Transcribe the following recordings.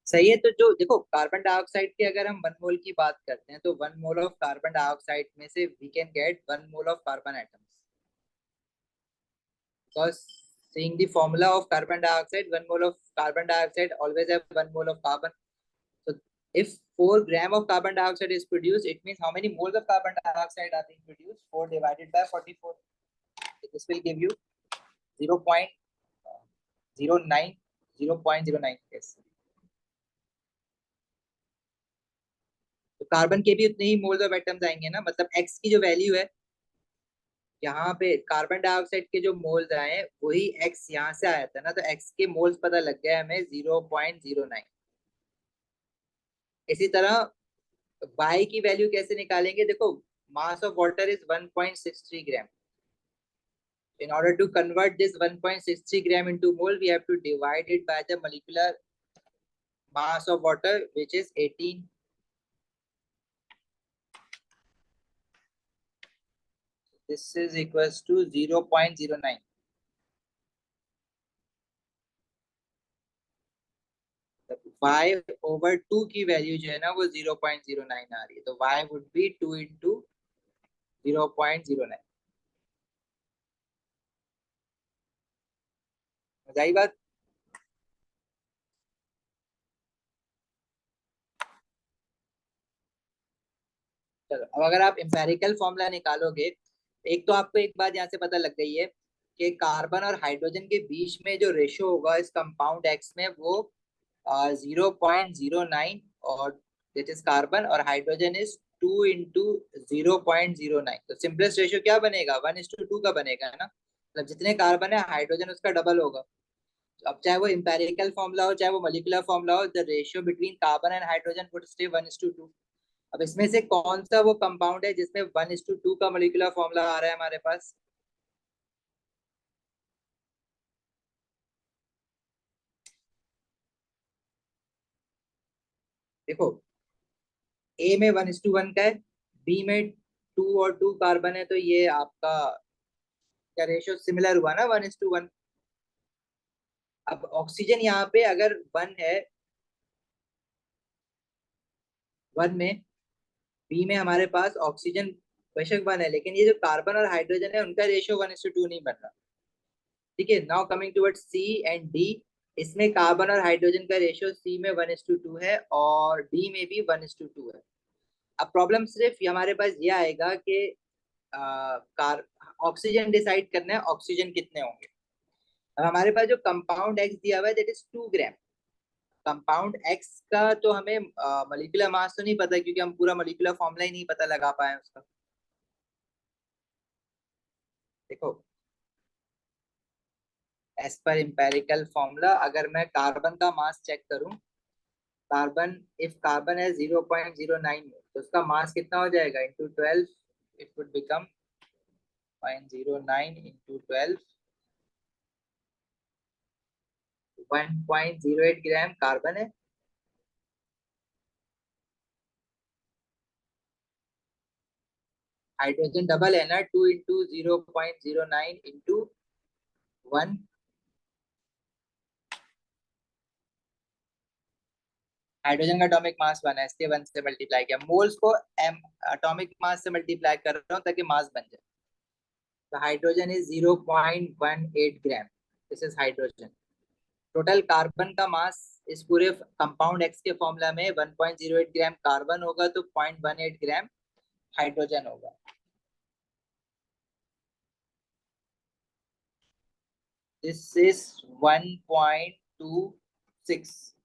सही है। तो जो देखो कार्बन डाइऑक्साइड की अगर हम 1 मोल की बात करते हैं तो 1 मोल ऑफ कार्बन डाइऑक्साइड में से we can get 1 mole of carbon atoms, because seeing the formula of carbon dioxide, 1 mole of carbon dioxide always have 1 mole of carbon. So if 4 gram of carbon dioxide is produced, it means how many moles of carbon dioxide are being produced? 4 divided by 44. So this will give you 0.09, 0.09. Yes. तो carbon के भी उतने ही moles of atoms आएंगे ना, मतलब x की जो value है यहाँ पे कार्बन डाइऑक्साइड के जो मोल्स आए हैं वही एक्स यहाँ से आया था ना, तो एक्स के मोल्स पता लग गया हमें 0.09। इसी तरह y की वैल्यू कैसे निकालेंगे? देखो mass of water is 1.63 gram. In order to convert this 1.63 gram into mole, we have to divide it by the molecular mass of water, which is 18. This is equals to 0.09. y/2 की value जो है ना वो 0.09 आ रही है, तो y would be 2 into 0.09। बताइए बात। चलो अब अगर आप एम्पेरिकल फॉर्मूला निकालोगे, एक तो आपको एक बात यहाँ से पता लग गई है कि कार्बन और हाइड्रोजन के बीच में जो रेशियो होगा इस कंपाउंड एक्स में वो 0.09, और दिट इज कार्बन, और हाइड्रोजन इज 2 into 0.09। तो सिंपलेस्ट रेशियो क्या बनेगा? 1:2 का बनेगा ना, मतलब जितने कार्बन है हाइड्रोजन उसका डबल होगा। तो अब चाहे वो इंपेरिकल फॉर्मूला हो चाहे वो मोलिकुलर फॉर्मूला हो, the ratio between carbon and hydrogen would stay 1:2। अब इसमें से कौन सा वो कंपाउंड है जिसमें 1:2 का मोलिकुलर फॉर्मूला आ रहा है हमारे पास? देखो ए में 1:1 का है, बी में 2 और 2 कार्बन है, तो ये आपका क्या रेशियो सिमिलर हुआ ना, 1:1। अब ऑक्सीजन यहाँ पे अगर 1 है, 1 में, बी में हमारे पास ऑक्सीजन बेशक 1 है, लेकिन ये जो कार्बन और हाइड्रोजन है उनका रेशियो 1:2 नहीं बन रहा। ठीक है, now coming towards C and D. इसमें कार्बन और हाइड्रोजन का रेशियो सी में 1:2 है और डी में भी 1:2 है। अब प्रॉब्लम सिर्फ हमारे पास ये आएगा कि कार ऑक्सीजन डिसाइड करना है, ऑक्सीजन कितने होंगे। अब हमारे पास जो कंपाउंड एक्स दिया हुआ है that is 2 gram. Compound x का तो हमें मॉलिक्यूलर मास तो नहीं पता, क्योंकि हम पूरा मॉलिक्यूलर फॉर्मूला ही नहीं पता लगा पाए उसका। देखो एज पर इम्पेरिकल फॉर्मूला अगर मैं कार्बन का मास चेक करूं, कार्बन, इफ कार्बन है 0.09 में, तो उसका मास कितना हो जाएगा? Into 12, it would become 0.09 into 12, 1.08 gram carbon है। हाइड्रोजन डबल है ना, 2 into 0.09 into 1। हाइड्रोजन का एटॉमिक मास 1 है, इसलिए 1 से मल्टीप्लाई किया, मोल्स को एम एटॉमिक मास से मल्टीप्लाई कर रहा हूँ ताकि मास बन जाए। तो hydrogen is 0.18 gram, this is hydrogen. Total carbon का मास इस पूरे कंपाउंड एक्स के फॉर्मूला में 1.08 ग्राम कार्बन होगा, तो 0.18 ग्राम हाइड्रोजन होगा। This is 1.26।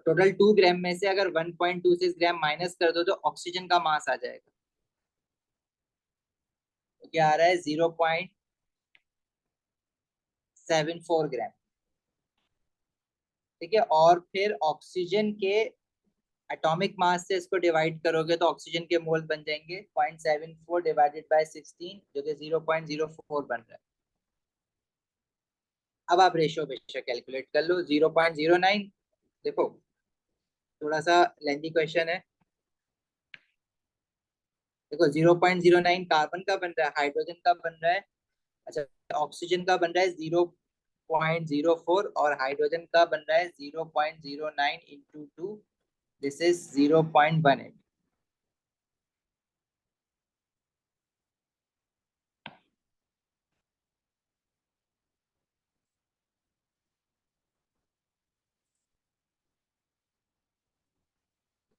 टोटल 2 ग्राम में से अगर 1.26 ग्राम माइनस कर दो तो ऑक्सीजन का मास आ जाएगा, तो क्या आ रहा है? 0.74 ग्राम। ठीक है, और फिर ऑक्सीजन के एटॉमिक मास से इसको डिवाइड करोगे तो ऑक्सीजन के मोल बन जाएंगे 0.74 डिवाइडेड बाय 16, जो कि 0.04 बन रहा है। अब आप रेशियो बेशक कैलकुलेट कर लो 0.09। देखो थोड़ा सा लेंथी क्वेश्चन है। देखो 0.09 कार्बन का बन रहा है, हाइड्रोजन का बन रहा है, अच्छा ऑक्सीजन का बन रहा है 0.04 और हाइड्रोजन का बन रहा है 0.09 इंटू 2, दिस इज 0.18।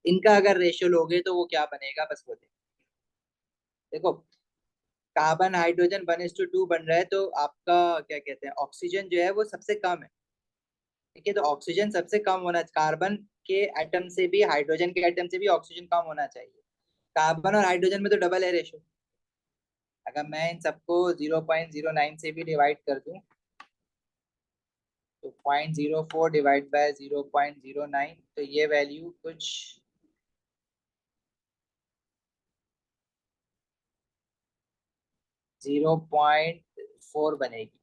इनका अगर रेशियो लोगे तो वो क्या बनेगा, बस वो देखो। कार्बन हाइड्रोजन 1:2 बन रहा है, तो आपका क्या कहते हैं, ऑक्सीजन जो है वो सबसे कम है। ठीक है, तो ऑक्सीजन सबसे कम होना, कार्बन के एटम से भी, हाइड्रोजन के एटम से भी ऑक्सीजन कम होना चाहिए। कार्बन और हाइड्रोजन में तो डबल है रेशो। अगर मैं इन सबको 0.09 से भी डिवाइड कर दूं, तो 0.04 डिवाइड बाय 0.09, तो ये वैल्यू कुछ 0.4 बनेगी।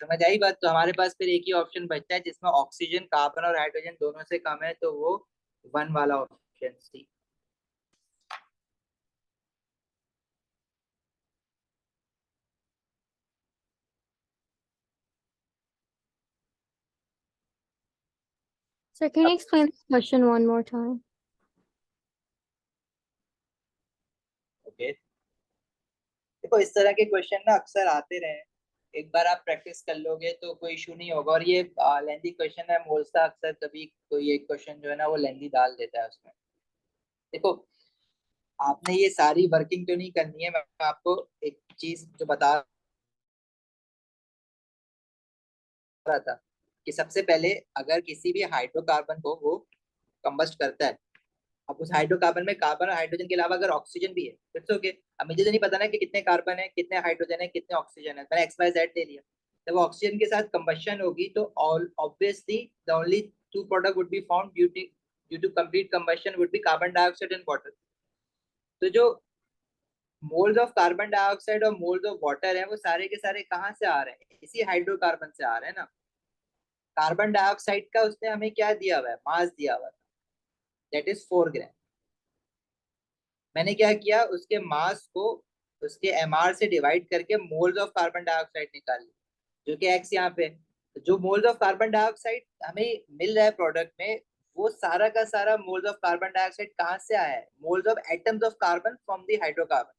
समझ आई बात? तो हमारे पास फिर एक ही ऑप्शन बचता है जिसमें ऑक्सीजन, कार्बन और हाइड्रोजन दोनों से कम है, तो वो 1 वाला option C. Sir, can you explain this question one more time? Okay, देखो इस तरह के क्वेश्चन ना अक्सर आते रहे। एक बार आप प्रैक्टिस कर लोगे तो कोई इशू नहीं होगा। और ये लेंदी क्वेश्चन है, मोल्स का अक्सर कभी कोई एक क्वेश्चन जो है ना वो लेंदी डाल देता है उसमें। देखो, आपने ये सारी वर्किंग तो नहीं करनी है, मैं आपको एक चीज जो बता रहा था कि सबसे पहले अगर किसी भी हाइड्रोकार्बन को वो कंबस्ट करता है, अब उस हाइड्रोकार्बन में कार्बन और हाइड्रोजन के अलावा अगर ऑक्सीजन भी है तो इट्स ओके। अब मुझे तो नहीं पता ना कि कितने कार्बन है, कितने हाइड्रोजन है, कितने ऑक्सीजन है, मैंने एक्स वाई जेड ले लिया। जब ऑक्सीजन के साथ कंबशन होगी तो all obviously the only two product would be found due to complete combustion would be carbon dioxide and water. तो जो मोल्स ऑफ कार्बन डाइऑक्साइड और मोल्स ऑफ वाटर है वो सारे के सारे कहाँ से आ रहे हैं, इसी हाइड्रोकार्बन से आ रहे हैं ना। कार्बन डाइऑक्साइड का उसने हमें क्या दिया हुआ है, मास दिया हुआ है, दैट इज 4 ग्राम। मैंने क्या किया, उसके मास को उसके एमआर से डिवाइड करके मोल्स ऑफ कार्बन डाइऑक्साइड निकाल ली, जो कि एक्स यहाँ पे है। तो जो मोल्स ऑफ कार्बन डाइऑक्साइड हमें मिल रहा है प्रोडक्ट में, वो सारा का सारा मोल्स ऑफ कार्बन डाइऑक्साइड कहाँ से आया है, moles of atoms of carbon from the hydrocarbon.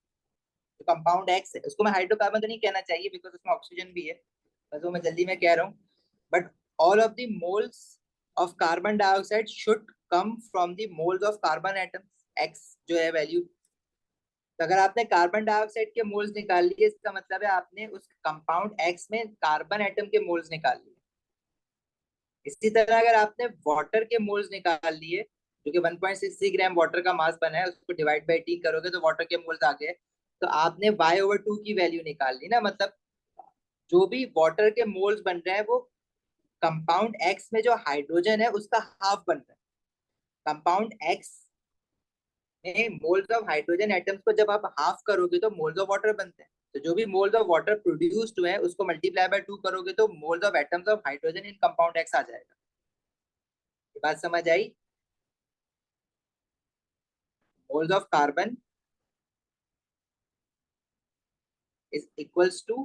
जो कंपाउंड एक्स है उसको मैं हाइड्रोकार्बन तो नहीं कहना चाहिए बिकॉज उसमें ऑक्सीजन भी है, बस वो मैं जल्दी में कह रहा हूँ। But all of the moles of carbon dioxide should come from the moles of carbon atoms x जो है वैल्यू। तो अगर आपने कार्बन डाइऑक्साइड के मोल्स निकाल लिए, इसका मतलब है आपने उस कंपाउंड एक्स में कार्बन एटम के मोल्स निकाल लिए। इसी तरह अगर आपने वाटर के मोल्स निकाल लिए, जो कि 1.63 ग्राम वाटर का मास बना है, उसको डिवाइड बाई टी करोगे तो वाटर के मोल्स आ गए। तो आपने y/2 की वैल्यू निकाल ली ना, मतलब जो भी वाटर के मोल्स बन रहे हैं वो कंपाउंड एक्स में जो हाइड्रोजन है उसका हाफ बन रहा है। कंपाउंड एक्स में मोल्स ऑफ हाइड्रोजन एटम्स को जब आप हाफ करोगे तो मोल्स ऑफ वाटर बनते हैं। तो जो भी मोल्स ऑफ वाटर प्रोड्यूस्ड हुए हैं उसको मल्टीप्लाई बाय 2 करोगे तो moles of atoms of hydrogen in compound X आ जाएगा। ये बात समझ आई? Moles of carbon is equals to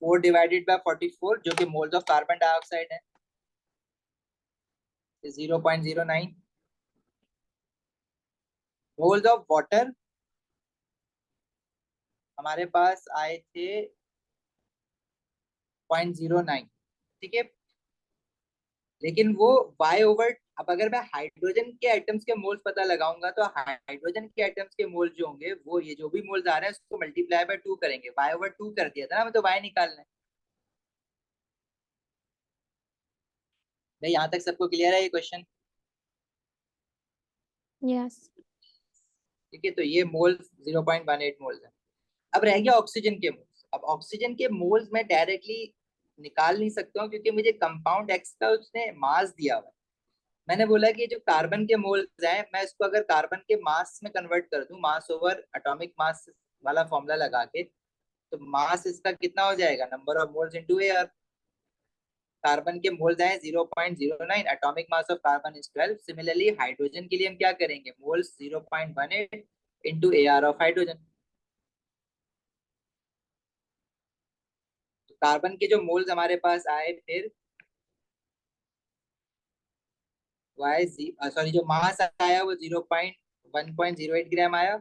4 divided by 44, जो कि मोल्स ऑफ कार्बन डाइऑक्साइड है, 0.09। मोल्स ऑफ वाटर हमारे पास आए थे 0.09। ठीक है, लेकिन वो y/, अब अगर मैं हाइड्रोजन के एटम्स के मोल्स पता लगाऊंगा तो हाइड्रोजन के एटम्स के मोल्स जो होंगे वो ये जो भी मोल्स आ रहे हैं उसको मल्टीप्लाई बाय 2 करेंगे। y/2 कर दिया था ना, मैं तो y निकालना है भाई। यहाँ तक सबको क्लियर है ये क्वेश्चन? Yes. ठीक है, तो ये मोल्स 0.18 मोल्स है। अब रह गया ऑक्सीजन के मोल्स। अब ऑक्सीजन के मोल्स मैं डायरेक्टली निकाल नहीं सकता हूँ क्योंकि मुझे कंपाउंड एक्स का उसने मास दिया हुआ है। मैंने बोला कि जो कार्बन के मोल्स हैं, मैं इसको अगर कार्बन के मास में कन्वर्ट कर दूं, मास ओवर एटॉमिक मास वाला फॉर्मूला लगा के, तो मास इसका कितना हो जाएगा, number of moles into air. Carbon के मोल्स आए 0.09, atomic mass of carbon is 12। Similarly hydrogen के लिए हम क्या करेंगे, moles 0.18 into AR of hydrogen. Carbon के जो मोल्स हमारे पास आए फिर वाई सॉरी जो मास आया वो 1.08 ग्राम आया।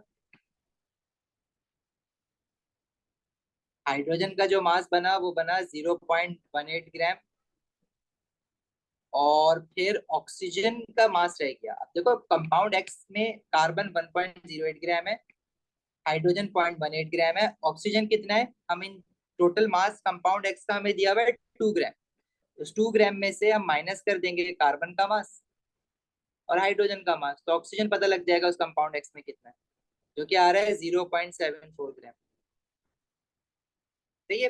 हाइड्रोजन का जो मास बना वो बना 0.18 ग्राम। और फिर ऑक्सीजन का मास रह गया। अब देखो कंपाउंड एक्स में कार्बन 1.08 ग्राम है, हाइड्रोजन 0.18 ग्राम है, ऑक्सीजन कितना है, हम in total mass compound x का हमें दिया हुआ है 2 ग्राम। उस 2 ग्राम में से हम माइनस कर देंगे कार्बन का मास और हाइड्रोजन का मास, तो ऑक्सीजन पता लग जाएगा उस कंपाउंड एक्स में कितना है, जो कि आ रहा है 0.74 ग्राम। तो ये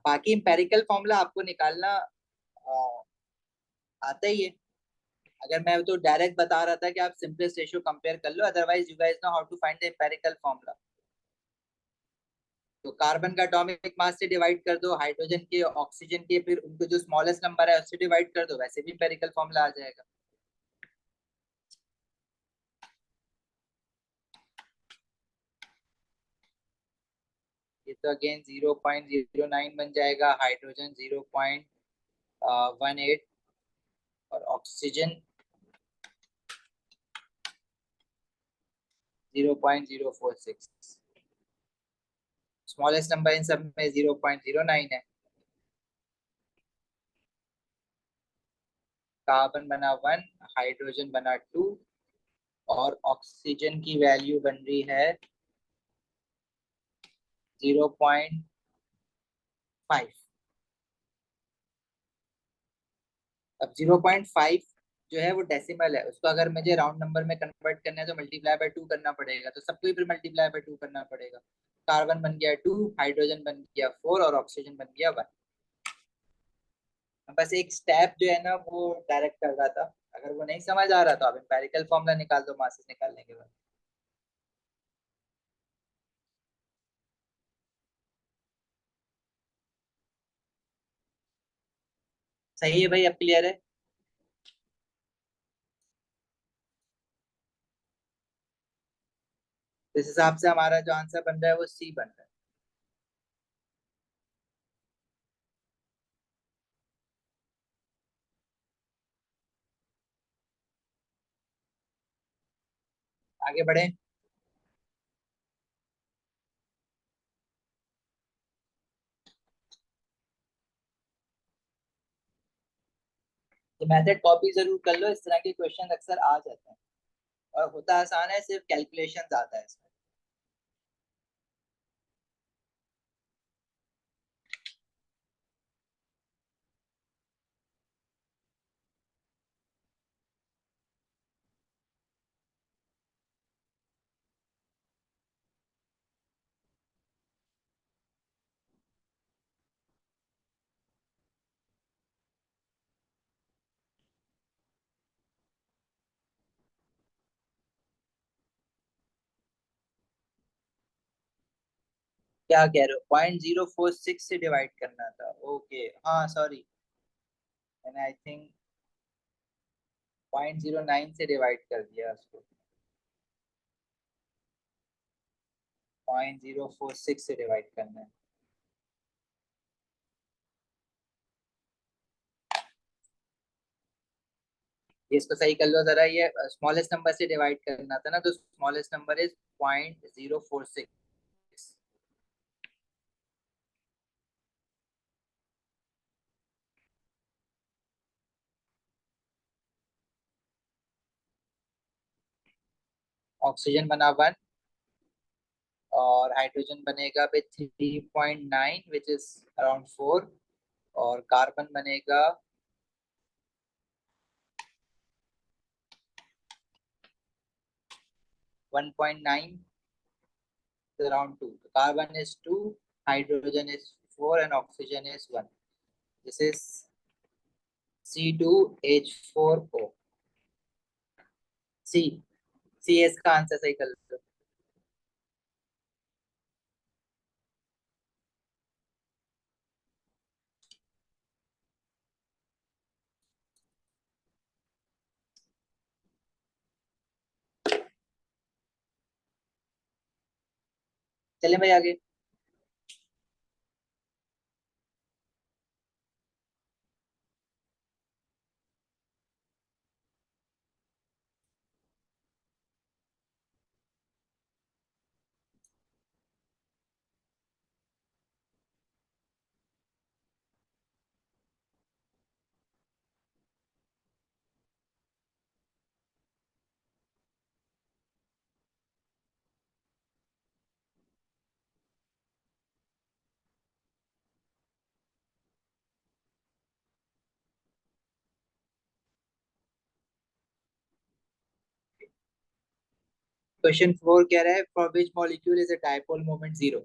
बाकी इंपेरिकल फॉर्मूला आपको निकालना आता ही है। अगर मैं तो डायरेक्ट बता रहा था कि आप सिंपलेस्ट रेशियो कंपेयर कर लो, otherwise you guys know how to find the empirical formula. तो कार्बन का एटॉमिक मास से डिवाइड कर दो, हाइड्रोजन के ऑक्सीजन के फिर उनको जो स्मॉलेस्ट नंबर है उससे डिवाइड कर दो, वैसे भी इंपेरिकल फॉर्मूला आ जाएगा। ये तो अगेन 0.09 बन जाएगा, हाइड्रोजन 0.18 और ऑक्सीजन 0.046। स्मॉलेस्ट नंबर इन सब में 0.09 है। कार्बन बना 1, हाइड्रोजन बना 2 और ऑक्सीजन की वैल्यू बन रही है 0.5। अब 0.5 जो है वो डेसिमल है, उसको अगर मुझे राउंड नंबर में कन्वर्ट करना है तो मल्टीप्लाई बाय 2 करना पड़ेगा, तो सबको ही फिर मल्टीप्लाई बाय 2 करना पड़ेगा। कार्बन बन गया 2, हाइड्रोजन बन गया 4 और ऑक्सीजन बन गया 1। बस एक स्टेप जो है ना वो डायरेक्ट कर रहा था, अगर वो नहीं समझ आ रहा तो आप एम्पेरिकल फॉर्मूला निकाल दो मासेस निकालने के बाद। सही है भाई, अब क्लियर है। इस हिसाब से हमारा जो आंसर बन रहा है वो सी बन रहा है। आगे बढ़े। तो मेथड कॉपी जरूर कर लो, इस तरह के क्वेश्चन अक्सर आ जाते हैं और होता आसान है, सिर्फ कैलकुलेशन आता है इसमें। क्या कह रहे हो, 0.046 से डिवाइड करना था, ओके हाँ सॉरी, मैंने आई थिंक 0.09 से डिवाइड कर दिया उसको, 0.046 से डिवाइड करना है। ये इसको सही कर लो जरा, ये स्मॉलेस्ट नंबर से डिवाइड करना था ना, तो स्मॉलेस्ट नंबर इज 0.046। ऑक्सीजन बना 1 और हाइड्रोजन बनेगा पे 3.9 विच इज अराउंड 4 और कार्बन बनेगा 1.9 around 2. Carbon is 2, hydrogen is 4 and oxygen is 1. This is C2H4O. C, C इसका आंसर सही कर लो। चलें भाई आगे। क्वेश्चन 4 कह रहा है for which molecule is a dipole moment 0।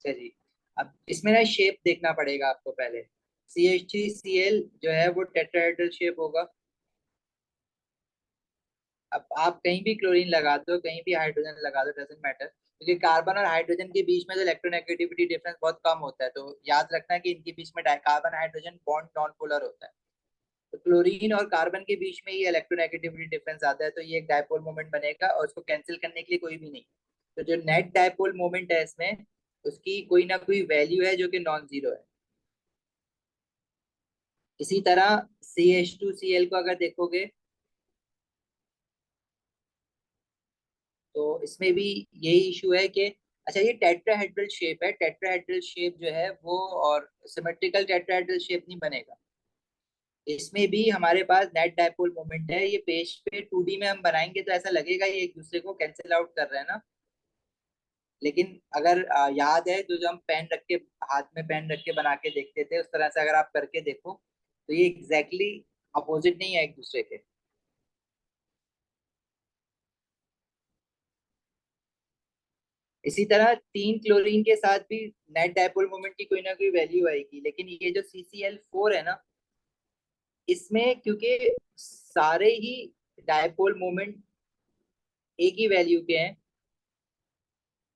अच्छा जी, अब इसमें ना शेप देखना पड़ेगा आपको पहले। CH3Cl जो है वो टेट्राहेड्रल शेप होगा। अब आप कहीं भी क्लोरीन लगा दो, कहीं भी हाइड्रोजन लगा दो, डजेंट मैटर, क्योंकि कार्बन और हाइड्रोजन के बीच में जो इलेक्ट्रोनेगेटिविटी डिफरेंस बहुत कम होता है, तो याद रखना कि इनके बीच में carbon hydrogen bond non polar होता है। तो क्लोरीन और कार्बन के बीच में ये इलेक्ट्रोनेगेटिविटी डिफरेंस आता है, तो ये एक डायपोल मोमेंट बनेगा और उसको कैंसिल करने के लिए कोई भी नहीं। तो जो नेट डायपोल मोमेंट है इसमें, उसकी कोई ना कोई वैल्यू है जो कि नॉन जीरो है। इसी तरह CH2Cl को अगर देखोगे तो इसमें भी यही इशू है कि अच्छा, ये टेट्राहेड्रल शेप है, टेट्राहेड्रल शेप जो है वो और सिमेट्रिकल टेट्राहेड्रल शेप नहीं बनेगा। इसमें भी हमारे पास नेट डायपोल मोमेंट है। ये पेज पे 2D में हम बनाएंगे तो ऐसा लगेगा ये एक दूसरे को कैंसिल आउट कर रहे हैं ना, लेकिन अगर याद है तो जो हम पेन रख के, हाथ में पेन रख के बना के देखते थे, उस तरह से अगर आप करके देखो तो ये एग्जैक्टली अपोजिट नहीं है एक दूसरे के। इसी तरह 3 क्लोरीन के साथ भी नेट डायपोल मोमेंट की कोई ना कोई वैल्यू आएगी, लेकिन ये जो CCl4 है ना, इसमें क्योंकि सारे ही डायपोल मोमेंट एक ही वैल्यू के हैं,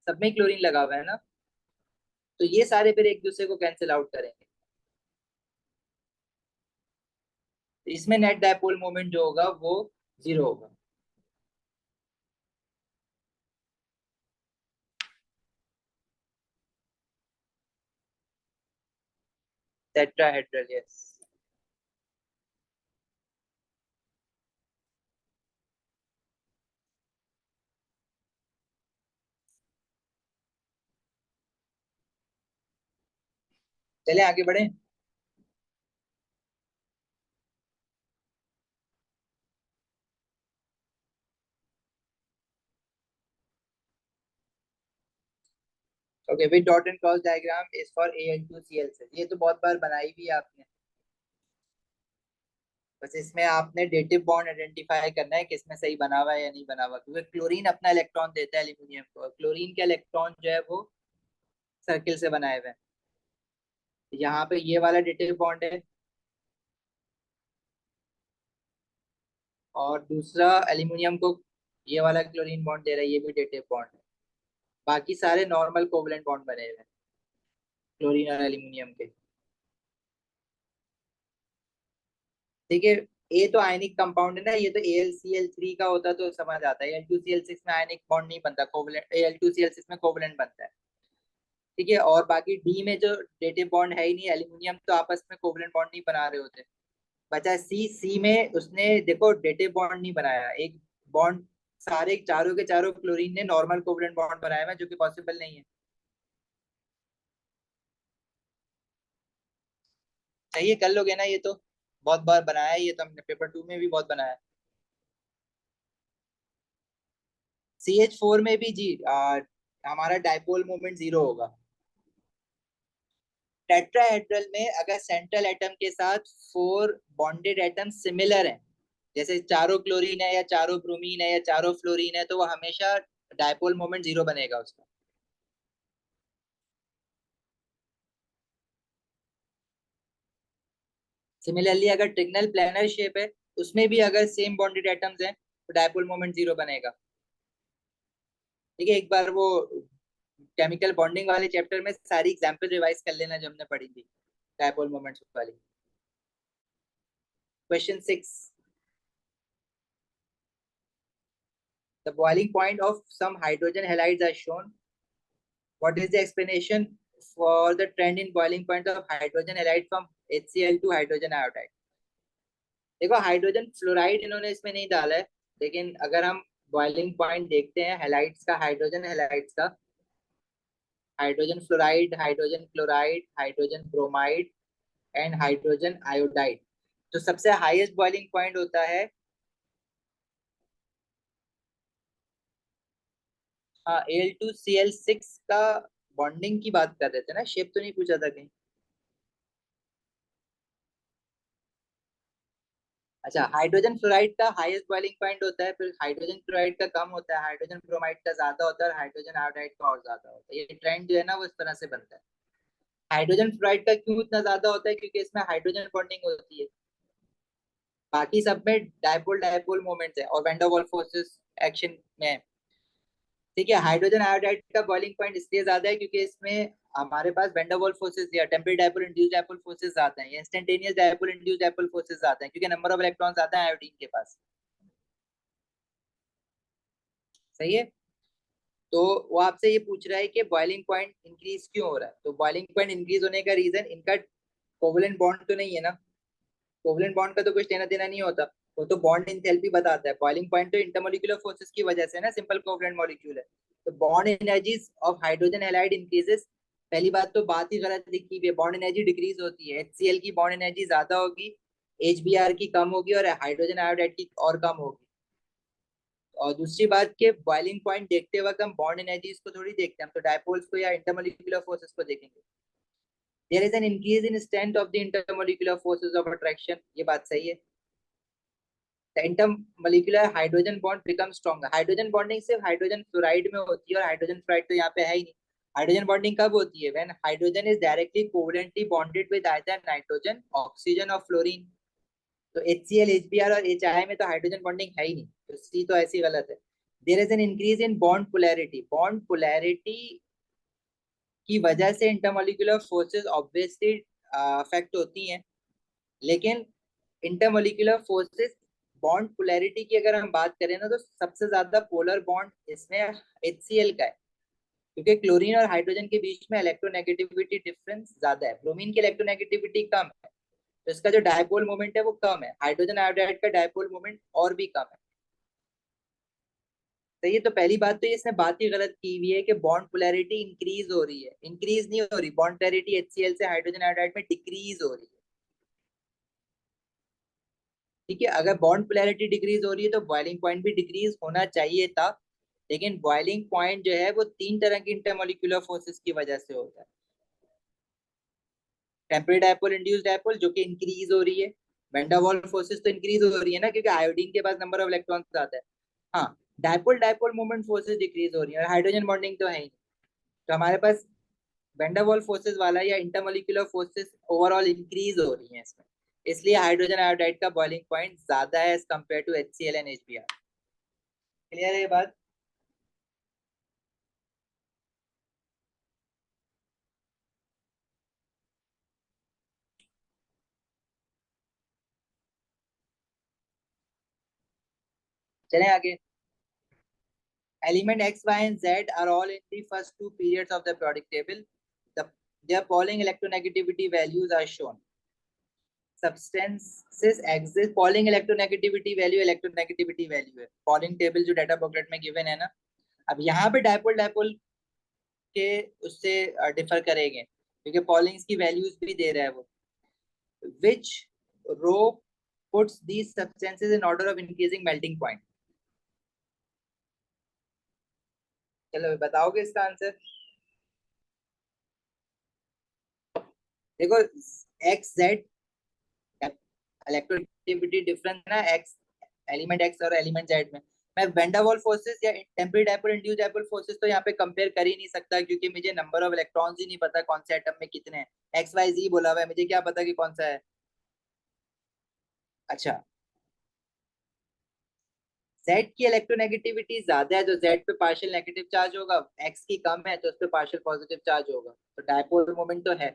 सब में क्लोरीन लगा हुआ है ना, तो ये सारे फिर एक दूसरे को कैंसिल आउट करेंगे। तो इसमें नेट डायपोल मोमेंट जो होगा वो 0 होगा। Tetrahedral, yes. चले आगे बढ़े। Okay, with dot and cross diagram is for Al2Cl से, ये तो बहुत बार बनाई भी है आपने। बस इसमें आपने डेटिव बॉन्ड आइडेंटिफाई करना है कि इसमें सही बना हुआ है या नहीं बना हुआ, क्योंकि क्लोरीन अपना इलेक्ट्रॉन देता है एल्यूमिनियम को, और क्लोरीन का इलेक्ट्रॉन जो है वो सर्किल से बनाए हुए हैं। यहाँ पे ये वाला डेटिव बॉन्ड है, और दूसरा एल्यूमिनियम को ये वाला क्लोरीन बॉन्ड दे रहा है, ये भी डेटिव बॉन्ड है। बाकी सारे नॉर्मल कोवलेंट बॉन्ड बने हुए हैं क्लोरीन और एल्यूमिनियम के। ठीक है, ये तो आयनिक कंपाउंड है ना, ये तो AlCl3 का होता तो समझ आता है। Al2Cl6 में आयनिक बॉन्ड नहीं बनता, कोवलेंट Al2Cl6 में कोवलेंट बनता है। ठीक है, और बाकी डी में जो डेटिव बॉन्ड है ही नहीं, एल्यूमिनियम तो आपस में कोवलेंट बॉन्ड नहीं बना रहे होते। बचा सी में उसने देखो डेटिव बॉन्ड नहीं बनाया, एक बॉन्ड, सारे चारों के चारों क्लोरीन ने नॉर्मल कोवलेंट बॉन्ड बनाया हुआ है, जो कि पॉसिबल नहीं है। चाहिए कर लोगे ना ये तो, बहुत बार बनाया है ये तो, हमने पेपर 2 में भी बहुत बनाया है। CH4 में भी जी हमारा डायपोल मोमेंट 0 होगा। टेट्राहेड्रल में अगर सेंट्रल एटम के साथ 4 बॉन्डेड एटम सिमिलर हैं, जैसे चारों क्लोरीन है या चारों ब्रोमीन है या चारों फ्लोरीन है, तो वो हमेशा डायपोल मोमेंट 0 बनेगा उसका। सिमिलरली अगर ट्रिगनल प्लेनर शेप है, उसमें भी अगर सेम बॉन्डेड एटम्स हैं तो डायपोल मोमेंट 0 बनेगा। ठीक है, एक बार वो केमिकल बॉन्डिंग वाले चैप्टर में सारी एग्जांपल रिवाइज कर लेना जो हमने पढ़ी थी डायपोल मोमेंट्स वाली। Question 6, the boiling point of some hydrogen halides are shown. What is the explanation for the trend in boiling point of hydrogen halide from HCl to hydrogen iodide? देखो, hydrogen fluoride इन्होंने इसमें नहीं डाला है, लेकिन अगर हम बॉइलिंग पॉइंट देखते हैं हैलाइड्स का, हाइड्रोजन हैलाइड्स का, hydrogen fluoride, hydrogen chloride, hydrogen bromide and hydrogen iodide, तो सबसे हाईएस्ट बॉइलिंग पॉइंट होता है। हाँ, Al2Cl6 का बॉन्डिंग की बात कर रहे थे ना, शेप तो नहीं पूछा था कहीं। अच्छा, हाइड्रोजन फ्लोराइड का हाईएस्ट बॉइलिंग पॉइंट होता है, फिर हाइड्रोजन क्लोराइड का कम होता है, हाइड्रोजन ब्रोमाइड का ज्यादा होता है और हाइड्रोजन आयोडाइड का और ज्यादा होता है। ये ट्रेंड जो है ना वो इस तरह से बनता है। हाइड्रोजन फ्लोराइड का क्यों इतना ज्यादा होता है? क्योंकि इसमें हाइड्रोजन बॉन्डिंग होती है, बाकी सब में डायपोल डायपोल मोमेंट्स है और van der Waals forces action में है। ठीक है, हाइड्रोजन आयोडाइड का बॉइलिंग पॉइंट इसलिए ज्यादा है क्योंकि इसमें हमारे पास वैन डर वाल्स फोर्सेस या temporary dipole induced dipole forces ज्यादा हैं, या instantaneous dipole induced dipole forces ज्यादा हैं, क्योंकि नंबर ऑफ इलेक्ट्रॉन ज्यादा है आयोडीन के पास। सही है। तो वो आपसे ये पूछ रहा है कि बॉइलिंग पॉइंट इंक्रीज क्यों हो रहा है। तो बॉइलिंग पॉइंट इंक्रीज होने का रीजन इनका कोवलेंट बॉन्ड तो नहीं है ना, कोवलेंट बॉन्ड का तो कुछ लेना देना नहीं होता, वो तो बॉन्ड इंथैल्पी बताता है। बॉइलिंग पॉइंट तो इंटरमोलिकुलर फोर्सेस की वजह से ना, सिंपल कोवलेंट मॉलिक्यूल है। तो bond energies of hydrogen halide increases. पहली बात तो बात ही गलत लिखी हुई है, बॉन्ड एनर्जी डिक्रीज होती है, HCl की बॉन्ड एनर्जी ज्यादा होगी, HBr की कम होगी और हाइड्रोजन आयोडाइड की और कम होगी। और दूसरी बात के बॉइलिंग पॉइंट देखते वक्त हम बॉन्ड एनर्जीज को थोड़ी देखते हैं, हम तो डायपोल्स को या इंटरमोलिकुलर फोर्सेस को देखेंगे। There is an increase in strength of the intermolecular forces of attraction, ये बात सही है। The intermolecular hydrogen bond become stronger. Hydrogen bonding सिर्फ हाइड्रोजन फ्लोराइड में होती है और हाइड्रोजन फ्लोराइड तो यहाँ पे है ही नहीं। हाइड्रोजन बॉन्डिंग कब होती है? When hydrogen is directly covalently bonded with either nitrogen, oxygen और फ्लोरीन। तो HCl HBr और HI में तो हाइड्रोजन बॉन्डिंग है ही नहीं, तो सी तो ऐसी गलत है। There is an increase in bond polarity. Bond polarity की वजह से इंटरमोलिकुलर फोर्सेस ऑब्वियसली अफेक्ट होती हैं, लेकिन इंटरमोलिकुलर फोर्सेस बॉन्ड पोलैरिटी की अगर हम बात करें ना, तो सबसे ज्यादा पोलर बॉन्ड इसमें HCl का है, क्योंकि क्लोरीन और हाइड्रोजन के बीच में इलेक्ट्रोनेगेटिविटी डिफरेंस ज्यादा है, ब्रोमीन की इलेक्ट्रोनेगेटिविटी कम है, तो इसका जो डायपोल मोमेंट है वो कम है। हाइड्रोजन आयोडाइड का डायपोल मोमेंट और भी कम है। तो ये तो पहली बात तो ये इसने बात ही गलत की हुई है कि बॉन्ड पोलैरिटी इंक्रीज हो रही है, इंक्रीज नहीं हो रही, बॉन्ड पोलैरिटी HCl से हाइड्रोजन आयोडाइड में डिक्रीज हो रही है। ठीक है, अगर बॉन्ड पोलैरिटी डिक्रीज हो रही है तो बॉइलिंग पॉइंट भी डिक्रीज होना चाहिए था, लेकिन बॉइलिंग पॉइंट जो है वो तीन तरह की इंटरमोलिकुलर फोर्सेस की वजह से होता है। टेम्परेरी डायपोल इंड्यूस्ड डायपोल जो कि इंक्रीज हो रही है, वैन डर वाल्स फोर्सेस तो इंक्रीज हो रही है ना, क्योंकि आयोडीन के पास नंबर ऑफ इलेक्ट्रॉन्स ज्यादा है। हाँ, dipole dipole moment forces decrease हो रही है और हाइड्रोजन बॉन्डिंग तो है ही नहीं। तो हमारे पास वैन डर वाल्स फोर्सेस वाला या इंटरमोलिकुलर फोर्सेस ओवरऑल इंक्रीज हो रही है इसमें, इसलिए हाइड्रोजन आयोडाइड का बॉइलिंग पॉइंट ज्यादा है as compare to HCl and HBr। Clear है ये बात? चलें आगे। Element X, Y, and Z are all in the first two periods of the periodic table. The, their Pauling electronegativity values are shown. Substances exist. Pauling electronegativity value है। Pauling table जो data booklet में given है ना, अब यहाँ पे dipole dipole के उससे डिफर करेंगे, क्योंकि पॉलिंग्स की वैल्यूज भी दे रहा है वो। Which row puts these substances in order of increasing melting point? चलो बताओगे इसका आंसर? देखो, एक्स जेड इलेक्ट्रोनेगेटिविटी डिफरेंस ना, एक्स एलिमेंट एक्स और एलिमेंट जेड में। मैं वैन डर वाल्स फोर्सेस या temporary dipole induced dipole forces तो यहाँ पे कंपेयर कर ही नहीं सकता, क्योंकि मुझे नंबर ऑफ इलेक्ट्रॉन्स ही नहीं पता कौन से एटम में कितने हैं। एक्स वाई जी बोला हुआ है, मुझे क्या पता कि कौन सा है। अच्छा, जेड की इलेक्ट्रोनेगेटिविटी ज्यादा है, तो जेड पे पार्शियल नेगेटिव चार्ज होगा, एक्स की कम है तो उस पे पार्शियल पॉजिटिव चार्ज होगा, तो डायपोल मोमेंट तो है।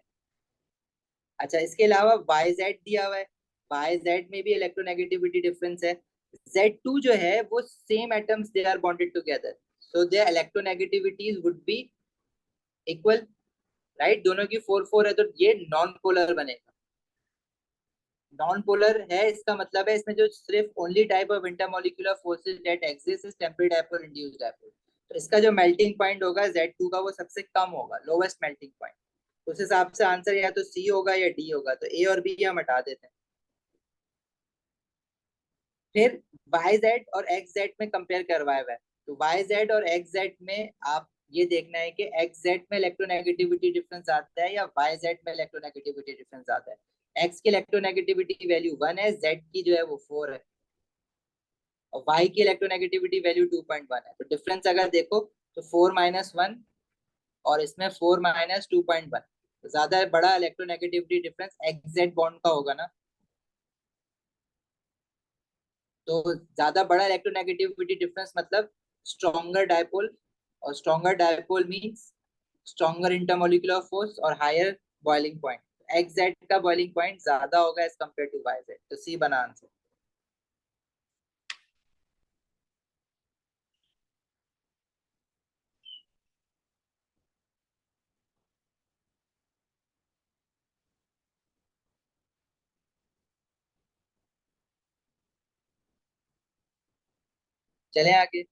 अच्छा, इसके अलावा वाई जेड दिया हुआ है, वाई जेड में भी इलेक्ट्रोनेगेटिविटी डिफरेंस है। Z2 जो है वो same atoms they are bonded together, so their electronegativities would be equal, right? दोनों की 4 4 है, तो ये नॉन पोलर बनेगा। नॉन पोलर है इसका मतलब है इसमें जो सिर्फ only type of intermolecular forces that exist is temporary dipole induced dipole, तो इसका जो मेल्टिंग पॉइंट होगा Z2 का वो सबसे कम होगा, लोवेस्ट मेल्टिंग पॉइंट। तो उस हिसाब से आंसर या तो सी होगा या डी होगा, तो ए और बी हम हटा देते हैं। फिर वाई जेड और एक्स जेड में कंपेयर करवाया हुआ है, तो वाई जेड और एक्स जेड में आप ये देखना है कि एक्स जेड में इलेक्ट्रोनेगेटिविटी डिफरेंस आता है या वाई जेड में इलेक्ट्रोनेगेटिविटी डिफरेंस आता है। एक्स की इलेक्ट्रोनेगेटिविटी वैल्यू 1 है, जेड की जो है वो 4 है, और वाई की इलेक्ट्रोनेगेटिविटी वैल्यू 2.1 है। तो डिफरेंस अगर देखो तो 4 - 1 और इसमें 4 - 2.1, तो ज्यादा बड़ा electronegativity difference X Z bond का होगा ना। तो ज्यादा बड़ा इलेक्ट्रोनेगेटिविटी डिफरेंस मतलब स्ट्रॉन्गर डायपोल, और stronger dipole means stronger intermolecular force और higher boiling point. X Z का बॉइलिंग पॉइंट ज्यादा होगा as compare to Y Z, तो सी बना आंसर। चले आगे।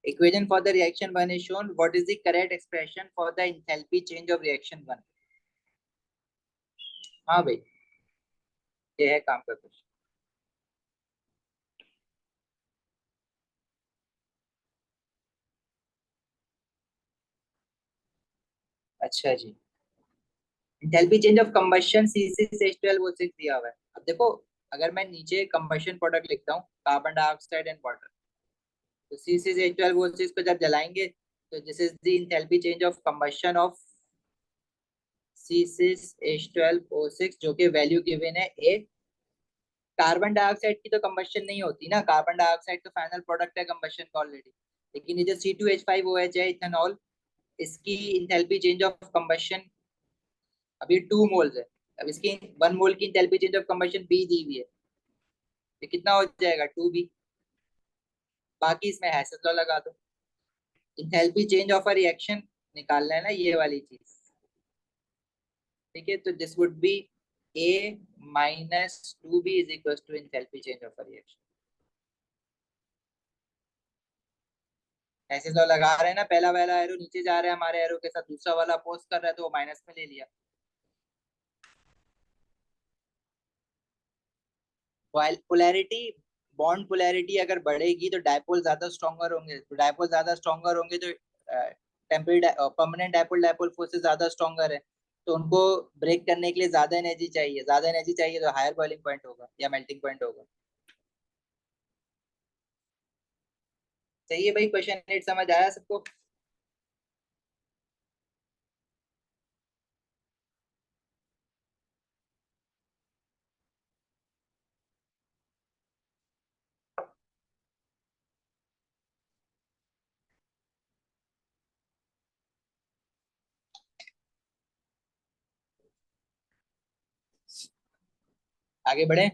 Equation for the reaction 1 is shown. What is the correct expression for the enthalpy change of reaction 1? हाँ भाई, ये है काम का क्वेश्चन। अच्छा जी, enthalpy change of combustion C6H12O6 दिया हुआ है। अब देखो, अगर मैं नीचे combustion प्रोडक्ट लिखता हूँ, कार्बन डाइऑक्साइड एंड वाटर, तो C6H12O6 को जब जलाएंगे तो this is the enthalpy change of combustion of C6H12O6, जो कि वैल्यू गिवन है ए। कार्बन डाइऑक्साइड की तो कंबशन नहीं होती ना, कार्बन डाइऑक्साइड तो फाइनल प्रोडक्ट है कंबशन का ऑलरेडी। लेकिन ये जो C2H5OH है, इथेनॉल, इसकी इंथैल्पी चेंज ऑफ कंबशन अभी 2 मोल्स है। अब इसकी 1 मोल की enthalpy change of combustion be the हुई है, तो कितना हो जाएगा 2B। बाकी इसमें हैसेस लॉ लगा दो। Enthalpy change of a reaction निकालना है ना, ये वाली चीज। ठीक है, तो this would be A - 2B is equal to enthalpy change of a reaction. ऐसे तो लगा रहे हैं ना, पहला वाला एरो नीचे जा रहा है हमारे एरो के साथ, दूसरा वाला अपोज कर रहा है तो वो माइनस में ले लिया। पोलैरिटी, बॉन्ड पोलैरिटी अगर बढ़ेगी तो डायपोल ज्यादा स्ट्रॉन्गर होंगे, तो डायपोल ज्यादा स्ट्रॉन्गर होंगे तो temporary permanent dipole dipole forces ज्यादा स्ट्रॉन्गर है, तो उनको ब्रेक करने के लिए ज्यादा एनर्जी चाहिए, ज्यादा एनर्जी चाहिए तो हायर बॉइलिंग पॉइंट होगा या मेल्टिंग पॉइंट होगा। सही है भाई, क्वेश्चन 8 समझ आया सबको? आगे बढ़े।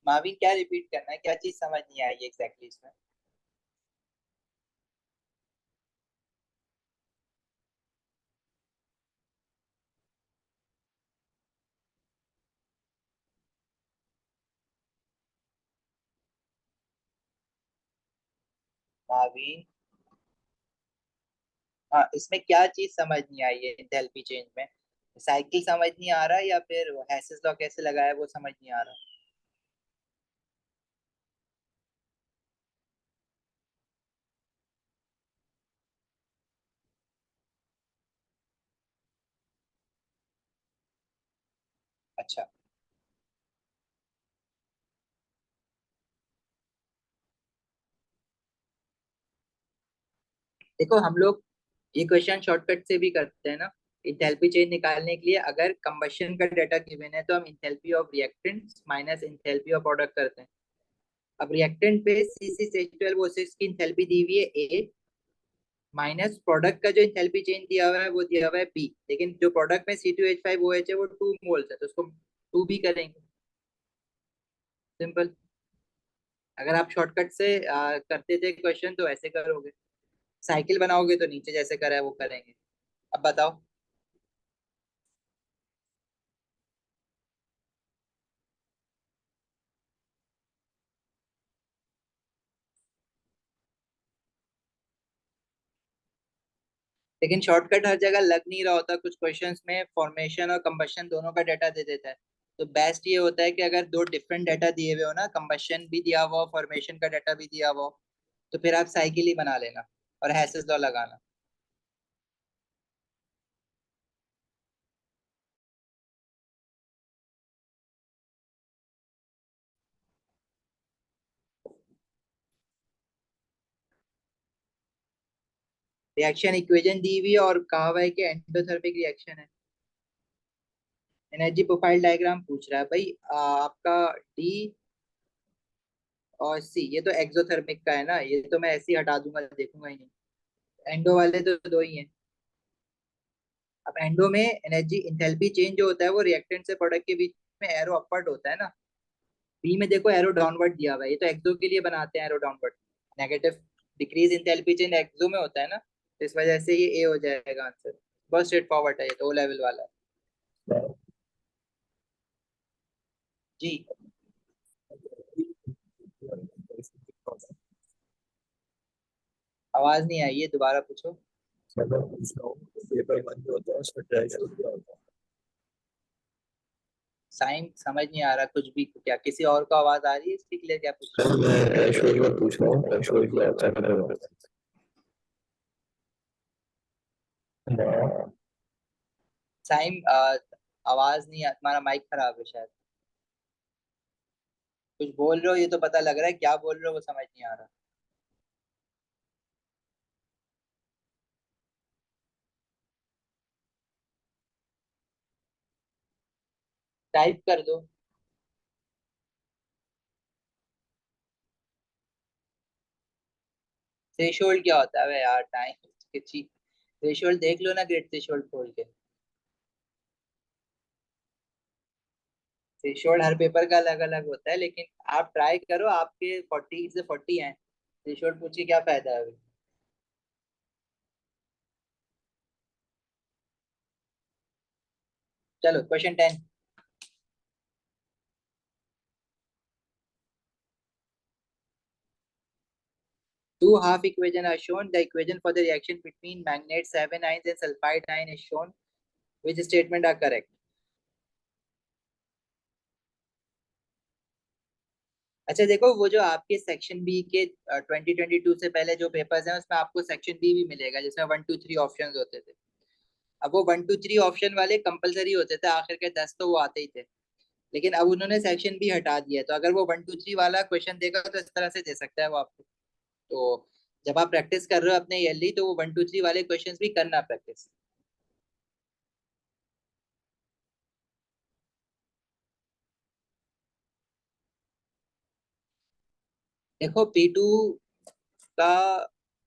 माविन क्या रिपीट करना है, क्या चीज समझ नहीं आई एग्जैक्टली इसमें? माविन, हाँ, इसमें क्या चीज समझ नहीं आई है एंथैल्पी चेंज में? साइकिल समझ नहीं आ रहा या फिर हैसेस लॉ कैसे लगाया वो समझ नहीं आ रहा? अच्छा, देखो हम लोग ये क्वेश्चन शॉर्टकट से भी करते हैं ना। इंथैल्पी चेंज निकालने के लिए अगर कंबशन का डाटा गिवन है तो हम enthalpy of reactant minus enthalpy of product करते हैं। अब रिएक्टेंट पे C6H12O6 की इंथैल्पी दी हुई है ए, माइनस प्रोडक्ट का जो इंथैल्पी चेंज दिया हुआ है वो दिया हुआ है बी, लेकिन जो प्रोडक्ट में C2H5OH है वो 2 मोल्स है, तो उसको 2B करेंगे। सिंपल। अगर आप शॉर्टकट से करते थे क्वेश्चन तो ऐसे करोगे, साइकिल बनाओगे तो नीचे जैसे करा है वो करेंगे। अब बताओ। लेकिन शॉर्टकट हर जगह लग नहीं रहा होता, कुछ क्वेश्चंस में फॉर्मेशन और कंबशन दोनों का डाटा दे देता है, तो बेस्ट ये होता है कि अगर दो डिफरेंट डाटा दिए हुए हो ना, कंबशन भी दिया हुआ हो, फॉर्मेशन का डाटा भी दिया हुआ हो, तो फिर आप साइकिल ही बना लेना और हैसेस लॉ लगाना। रिएक्शन इक्वेशन दी हुई है और कहा हुआ है कि एंडोथर्मिक रिएक्शन है। एनर्जी प्रोफाइल डायग्राम पूछ रहा है भाई, आपका डी और सी, ये तो एक्सोथर्मिक का है ना, ये तो मैं ऐसे ही हटा दूंगा, देखूंगा ही नहीं। एंडो वाले तो दो ही हैं। अब एंडो में एनर्जी इंथैल्पी चेंज जो होता है वो रिएक्टेंट से प्रोडक्ट के बीच में एरो अपवर्ड होता है ना। बी में देखो एरो डाउनवर्ड दिया हुआ है, ये तो एक्सो के लिए बनाते हैं arrow downward. Negative decrease enthalpy change exo में होता है ना, तो इस वजह से ये ए हो जाएगा आंसर। बहुत स्ट्रेट फॉरवर्ड है, ये तो ओ लेवल वाला है। जी। आवाज नहीं आई है, दोबारा पूछो। पेपर बंद होता है उसमें ट्राई करूंगा। साइन समझ नहीं आ रहा कुछ भी, क्या किसी और को आवाज आ रही है इसके लिए, क्या पूछ रहे सर हो? मैं ऐश्वर्य को पूछ रहा हूँ, ऐश्वर्य को आता है मेरा। हाँ। साइन आवाज नहीं तुम्हारा माइक खराब है शायद। कुछ बोल रहे हो ये तो पता लग रहा है, क्या बोल रहे हो वो समझ नहीं आ रहा। टाइप कर दो। थ्रेशोल्ड क्या होता है यार, टाइम थ्रेशोल्ड देख लो ना, ग्रेड थ्रेशोल्ड खोल के। थ्रेशोल्ड हर पेपर का अलग अलग होता है, लेकिन आप ट्राई करो, आपके 40 से 40 हैं, थ्रेशोल्ड पूछ के क्या फायदा है अभी। चलो question 10। Two half equation are shown. The equation for the reaction between magnet 7 ions and sulfide ion is shown. Which statement are correct? अच्छा देखो, वो जो आपके सेक्शन बी के 2022 से पहले जो पेपर्स हैं उसमें आपको सेक्शन बी भी मिलेगा, जिसमें 1 2 3 ऑप्शंस होते थे। अब वो 1 2 3 ऑप्शन वाले कंपलसरी होते थे, आखिर के 10 तो वो आते ही थे। लेकिन अब उन्होंने सेक्शन बी हटा दिया है, तो अगर वो 1 2 3 वाला क्वेश्चन देगा तो इस तरह से दे सकता है वो आपको। तो जब आप प्रैक्टिस कर रहे हो अपने ईयरली, तो वो 1 2 3 वाले क्वेश्चंस भी करना प्रैक्टिस। देखो P2 का,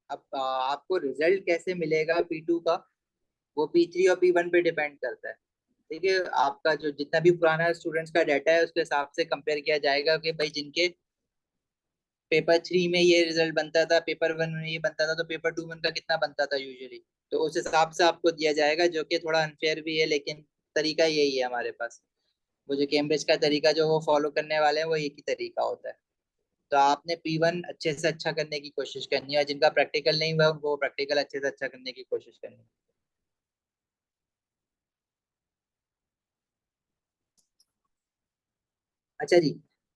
अब आपको रिजल्ट कैसे मिलेगा P2 का, वो P3 और P1 पे डिपेंड करता है। ठीक है, आपका जो जितना भी पुराना स्टूडेंट्स का डाटा है उसके हिसाब से कंपेयर किया जाएगा कि भाई जिनके पेपर 3 में ये रिजल्ट बनता था, पेपर 1 में ये बनता था, तो पेपर 2 में उनका कितना बनता था यूजुअली। तो उस हिसाब से आपको दिया जाएगा, जो कि थोड़ा अनफेयर भी है, लेकिन तरीका यही है हमारे पास। वो जो कैम्ब्रिज का तरीका जो वो फॉलो करने वाले हैं, वो एक ही तरीका होता है। तो आपने P1 अच्छे से अच्छा करने की कोशिश करनी है, जिनका प्रैक्टिकल नहीं हुआ उनको प्रैक्टिकल अच्छे से अच्छा करने की कोशिश करनी है। अच्छा जी।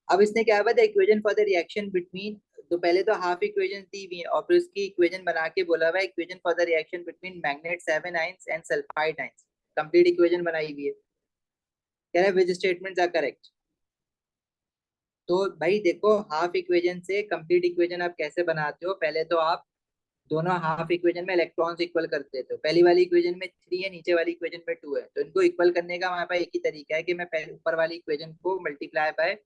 अब इसने क्या बताया, equation for the reaction between, तो पहले तो हाफ इक्वेशन दी हुई है और फिर उसकी इक्वेशन बना के बोला हुआ है equation for the reaction between magnet 7 ions and sulphide ions. Complete equation बनाई हुई है। कह रहा है विच स्टेटमेंट्स आर करेक्ट। तो भाई देखो, हाफ इक्वेशन से कंप्लीट इक्वेशन आप कैसे बनाते हो, पहले तो आप दोनों हाफ इक्वेशन में इलेक्ट्रॉन्स इक्वल कर देते हो। पहली वाली इक्वेशन में 3 है, नीचे वाली इक्वेशन में 2 है, तो इनको इक्वल करने का हमारे पास एक ही तरीका है कि मैं पहले ऊपर वाली इक्वेशन को मल्टीप्लाई बाय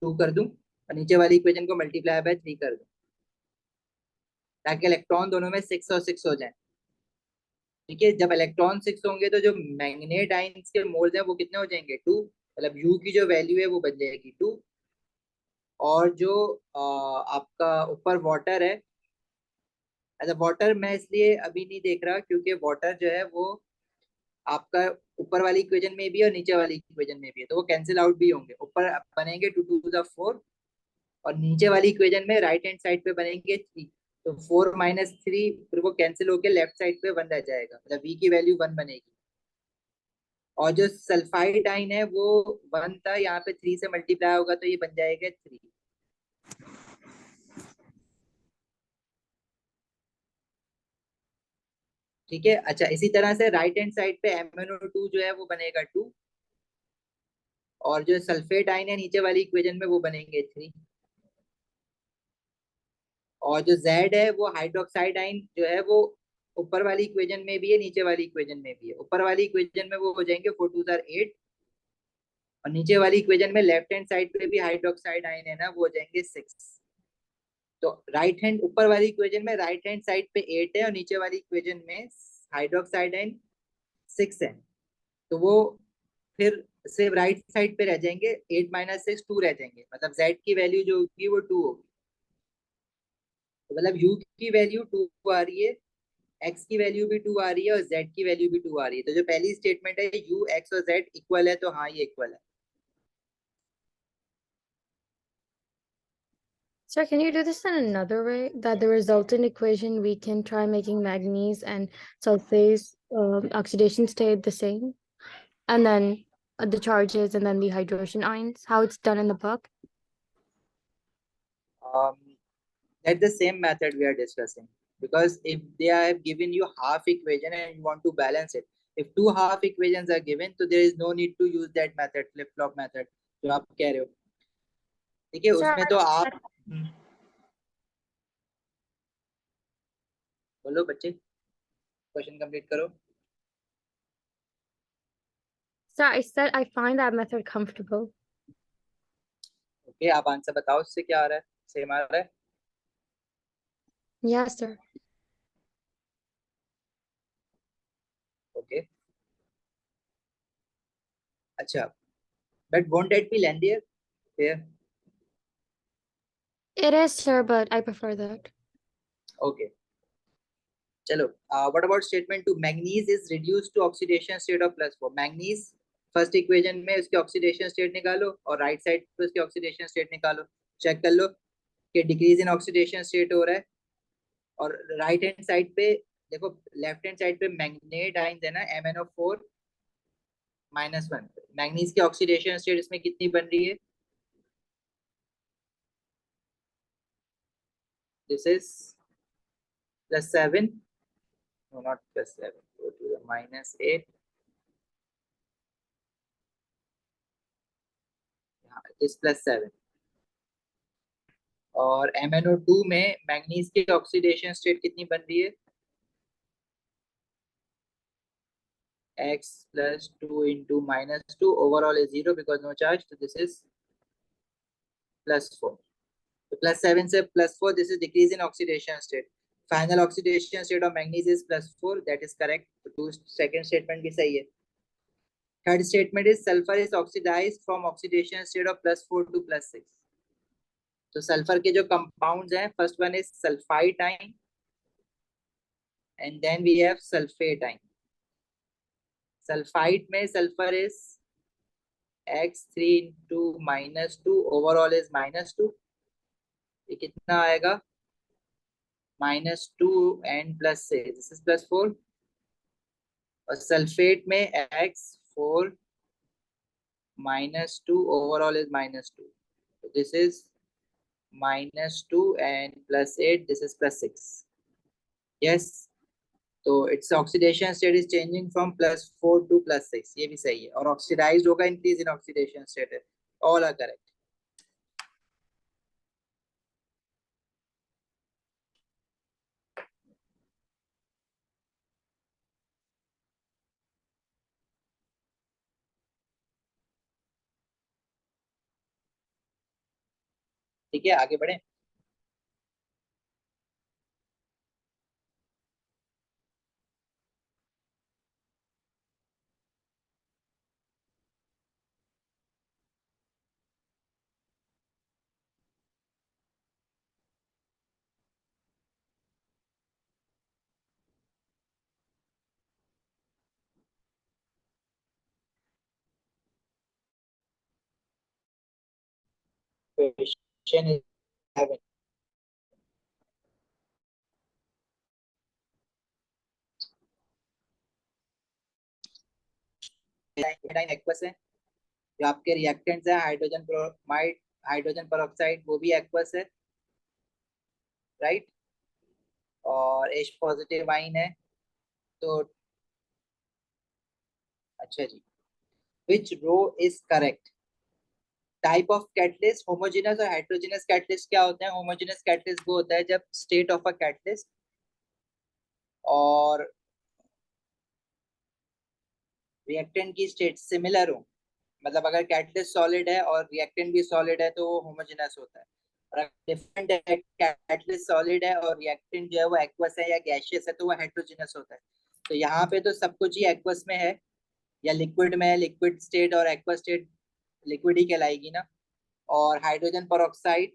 2 कर दूं और नीचे वाली इक्वेशन को मल्टीप्लाई बाय 3 कर दूं, ताकि इलेक्ट्रॉन दोनों में 6 और 6 हो जाए। ठीक है, जब इलेक्ट्रॉन 6 होंगे तो जो मैग्नेट आयंस के मोल्स हैं वो कितने हो जाएंगे, 2। मतलब यू की जो वैल्यू है वो बन जाएगी 2। और जो आपका ऊपर वाटर है, अच्छा वाटर मैं इसलिए अभी नहीं देख रहा क्योंकि वाटर जो है वो आपका ऊपर वाली इक्वेशन में भी है और नीचे वाली इक्वेशन में भी है, तो वो कैंसिल आउट भी होंगे। ऊपर बनेंगे 2 2 ज़ 4, और नीचे वाली इक्वेशन में राइट हैंड साइड पे बनेंगे 3। तो 4 - 3 फिर वो कैंसिल होके लेफ्ट साइड पे 1 रह जाएगा, मतलब v की वैल्यू 1 बनेगी। और जो सल्फाइड आइन है वो 1 था, यहाँ पे 3 से मल्टीप्लाई होगा तो ये बन जाएगा 3। ठीक है। अच्छा, इसी तरह से राइट हैंड साइड पे MnO2 जो है वो बनेगा 2, और जो सल्फेट आइन है नीचे वाली इक्वेशन में वो बनेंगे 3। और जो Z है वो हाइड्रोक्साइड आइन जो है वो ऊपर वाली इक्वेशन में भी है, नीचे वाली इक्वेशन में भी है। ऊपर वाली इक्वेशन में वो हो जाएंगे 4 2 8, और नीचे वाली इक्वेशन में लेफ्ट हैंड साइड पे भी हाइड्रोक्साइड आइन है ना, वो हो जाएंगे 6। तो राइट हैंड ऊपर वाली इक्वेशन में राइट हैंड साइड पे 8 है और नीचे वाली इक्वेशन में हाइड्रोक्साइड आइन 6 है। तो वो फिर सिर्फ राइट साइड पे रह जाएंगे, 8 माइनस 6 2 रह जाएंगे, मतलब Z की वैल्यू जो होगी वो 2 होगी। तो मतलब U की वैल्यू 2 आ रही है, X की वैल्यू भी 2 आ रही है और Z की वैल्यू भी 2 आ रही है। तो जो पहली स्टेटमेंट है U X और Z इक्वल है, तो हाँ ये इक्वल है। Sir, can you do this in another way? That the resultant equation we can try making manganese and sulfase oxidation state the same, and then the charges and then the hydrogen ions, how it's done in the book? um, that's the same method we are discussing, because if they have given you half equation and you want to balance it, if two half equations are given, so there is no need to use that method, flip flop method जो आप कह रहे हो। ठीक है, Sir, उसमें तो आप बोलो बच्चे, क्वेश्चन कंप्लीट करो। I said I find that method comfortable. Okay, आप आंसर बताओ, इससे क्या आ रहा है, सेम आ रहा है? Yes, sir. ओके, अच्छा, but won't it be lengthier here? It is, sir, but I prefer that. Okay, चलो, what about statement 2, manganese is reduced to oxidation state of +4। Manganese first equation में उसकी oxidation state निकालो और right side पे उसकी oxidation state निकालो, check कर लो कि डिक्रीज इन ऑक्सीडेशन स्टेट हो रहा है। और राइट हैंड साइड पे देखो, लेफ्ट हैंड साइड पे मैग्नेट आयंस है ना, MnO4 -1। मैंगनीज की ऑक्सीडेशन स्टेट इसमें कितनी बन रही है? This is +7, no not +7, go to the -8, इस +7। और MnO2 में मैंगनीज की ऑक्सीडेशन स्टेट कितनी बन रही है? X plus 2 into -2, overall is 0 because no charge, so this is +4। तो +7 से +4, this is decrease in oxidation state। Final oxidation state of manganese is +4, that is correct. तो सेकंड स्टेटमेंट भी सही है। Third statement is sulphur is oxidised from oxidation state of +4 to +6। तो sulphur के जो compounds हैं, first one is sulphide ion and then we have sulphate ion. Sulphide में sulphur is X3 into -2, overall is -2। ये कितना आएगा? -2 and +6, this is +4। और sulphate में X4 -2, overall is -2, so this is -2 and +8, this is +6। yes, तो its oxidation state is changing from +4 to +6, ये भी सही है। और ऑक्सीडाइज्ड होगा, इंक्रीज इन ऑक्सीडेशन स्टेट है। All are correct. ठीक है, आगे बढ़े। Question is 11। ब्रोमाइड एक्वस है। जो आपके रिएक्टेंट्स है हाइड्रोजन ब्रोमाइड, हाइड्रोजन पेरोक्साइड, वो भी एक्वस है, राइट। और H पॉजिटिव आइन है। तो अच्छा जी, which row is correct? Type of catalyst, homogeneous और हेटेरोजेनस कैटलिस्ट क्या होते हैं? होमोजेनस कैटलिस्ट वो होता है जब स्टेट ऑफ अ कैटलिस्ट और रिएक्टेंट की स्टेट सिमिलर हो। मतलब अगर कैटलिस्ट सॉलिड है और रिएक्टेंट भी सॉलिड है तो वो होमोजेनस होता है। और अगर डिफरेंट कैटलिस्ट सॉलिड है और रिएक्टेंट जो है वो एक्वस है या गैसियस है तो वो हेटेरोजेनस होता है। तो यहाँ पे तो सब कुछ ही एक्वस में है या लिक्विड में है, लिक्विड स्टेट और एक्वस स्टेट लिक्विड ही कहलाएगी ना। और हाइड्रोजन पेरोक्साइड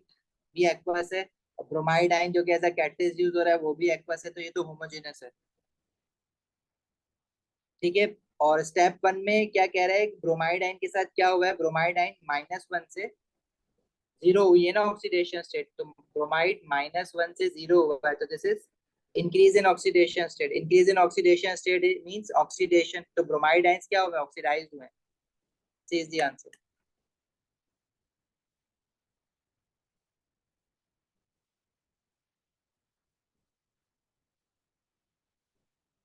भी एक्वस है, और ब्रोमाइड आयन जो कि एज अ कैटलिस्ट यूज हो रहा है वो भी एक्वस है, तो ये तो होमोजेनस है, ठीक है। और स्टेप वन में क्या कह रहा है, ब्रोमाइड आयन के साथ क्या हुआ है, ब्रोमाइड आयन -1 से 0 हुई है ना ऑक्सीडेशन स्टेट, तो ब्रोमाइड -1 से 0 हुआ है, तो this is increase in oxidation state. Increase in oxidation state means oxidation, तो ब्रोमाइड आयंस क्या हुए, ऑक्सीडाइज हुए। C is the answer.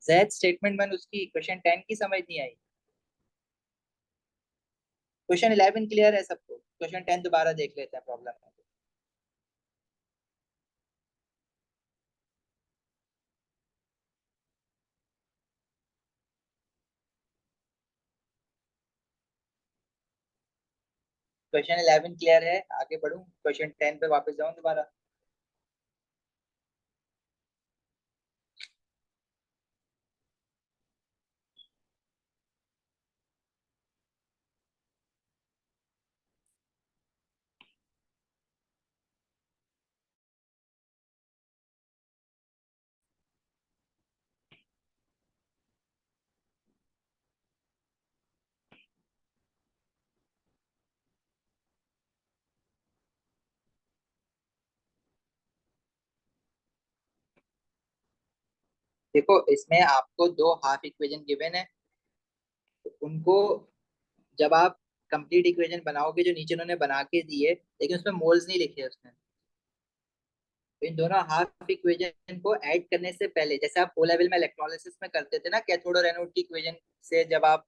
जैद स्टेटमेंट 1 उसकी क्वेश्चन 10 की समझ नहीं आई। क्वेश्चन 11 क्लियर है सबको? क्वेश्चन 10 दोबारा देख लेते हैं प्रॉब्लम में। क्वेश्चन 11 क्लियर है, आगे बढ़ूं, क्वेश्चन 10 पे वापस जाऊं दोबारा। देखो इसमें आपको दो हाफ इक्वेशन गिवन है, तो उनको जब आप कंप्लीट इक्वेशन बनाओगे, जो नीचे उन्होंने बना के दिए लेकिन उसमें मोल्स नहीं लिखे उसने, तो इन दोनों हाफ इक्वेशन को ऐड करने से पहले, जैसे आप ओ लेवल में इलेक्ट्रोलिसिस में करते थे ना कैथोड और एनोड की इक्वेशन से, जब आप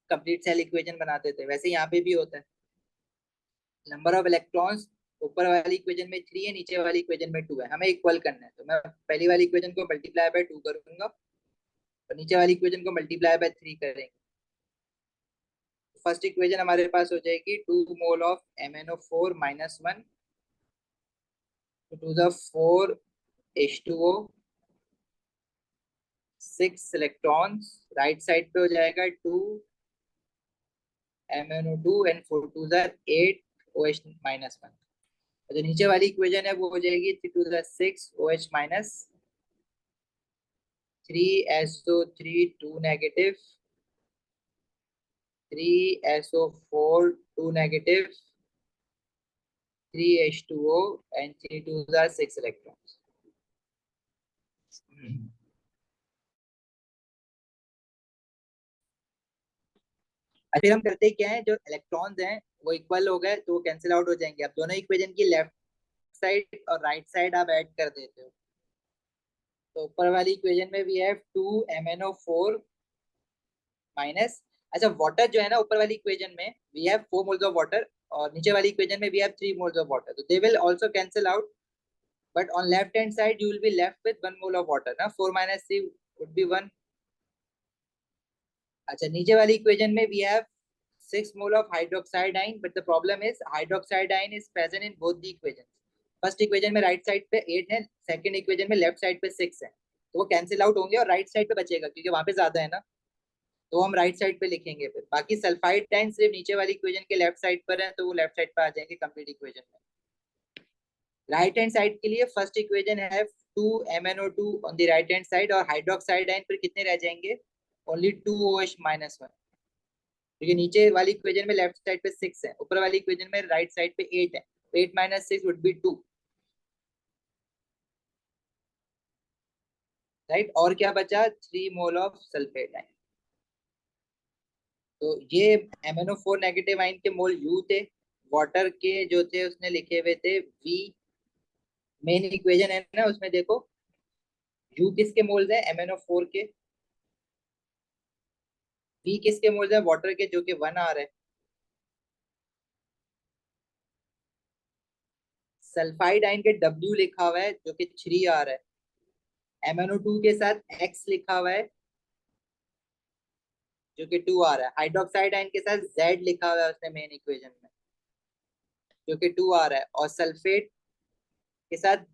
कंप्लीट सेल इक्वेशन बनाते थे, वैसे यहाँ पे भी होता है। नंबर ऑफ इलेक्ट्रॉन्स ऊपर वाली इक्वेशन में 3 है, नीचे वाली इक्वेशन में 2 है, हमें इक्वल करना है, तो मैं पहली वाली इक्वेशन को मल्टीप्लाई बाय 2 करूंगा और नीचे वाली इक्वेशन को मल्टीप्लाई बाय 3 करेंगे। फर्स्ट इक्वेशन हमारे पास हो जाएगी 2 mole of MnO4 -1 to the 4 H2O 6 electrons, right side पे हो जाएगा 2 MnO2 and 4 to the 8 OH -1। जो नीचे वाली इक्वेशन है वो हो जाएगी 3 to the 6 OH minus 3SO3 2 negative 3SO4 2 negative 3H2O and 3 to the 6 electrons। फिर हम करते क्या है, जो इलेक्ट्रॉन्स हैं वो इक्वल हो गए तो वो कैंसिल आउट हो जाएंगे। अब दोनों इक्वेशन की लेफ्ट साइड और राइट साइड आप ऐड कर देते हो, तो ऊपर वाली इक्वेशन में वी हैव 2 MnO4 माइनस, अच्छा वाटर जो है ना ऊपर वाली इक्वेशन में we have 4 moles of water, और नीचे वाली इक्वेशन में we have 3 moles of water, तो they will also cancel out, but on left hand side you will be left with 1 mole of water ना, 4 माइनस 3 वुड बी 1। अच्छा नीचे वाली equation में we have 6 mole of hydroxide ion, but the problem is hydroxide ion is present in both the equation. First equation में right side पे 8 है, second equation में left side पे 6 है, तो वो कैंसिल आउट होंगे और राइट साइड पे बचेगा क्योंकि वहां पे ज्यादा है ना, तो हम राइट साइड पे लिखेंगे। फिर बाकी सल्फाइड आयन सिर्फ नीचे वाली इक्वेशन के लेफ्ट साइड पर है, तो वो लेफ्ट साइड पे आ जाएंगे कंप्लीट इक्वेशन में। राइट हैंड साइड के लिए फर्स्ट इक्वेशन है 2 MnO2 on the right hand side, और हाइड्रोक्साइड आयन फिर कितने रह जाएंगे, ओनली 2OH -1, क्योंकि नीचे वाली इक्वेशन में लेफ्ट साइड पे 6 है, ऊपर वाली इक्वेशन में राइट साइड पे 8 है, 8 माइनस 6 वुड बी 2, राइट। और क्या बचा, 3 मोल ऑफ सल्फेट आयन। तो ये MnO4 नेगेटिव आयन के मोल U थे, वाटर के जो थे उसने लिखे हुए थे V। मेन इक्वेशन है ना, उसमें देखो U किसके मोल्स है MnO4 के, V किसके मोल्स है वाटर के जो कि 1 आ रहा है। सल्फाइड आयन के W लिखा हुआ है जो कि 3 आ रहा है। MnO2 के साथ X लिखा हुआ है जो कि 2 आ रहा है। हाइड्रोक्साइड आयन के साथ Z लिखा हुआ है उसने मेन इक्वेशन में जो कि 2 आ रहा है। और सल्फेट के साथ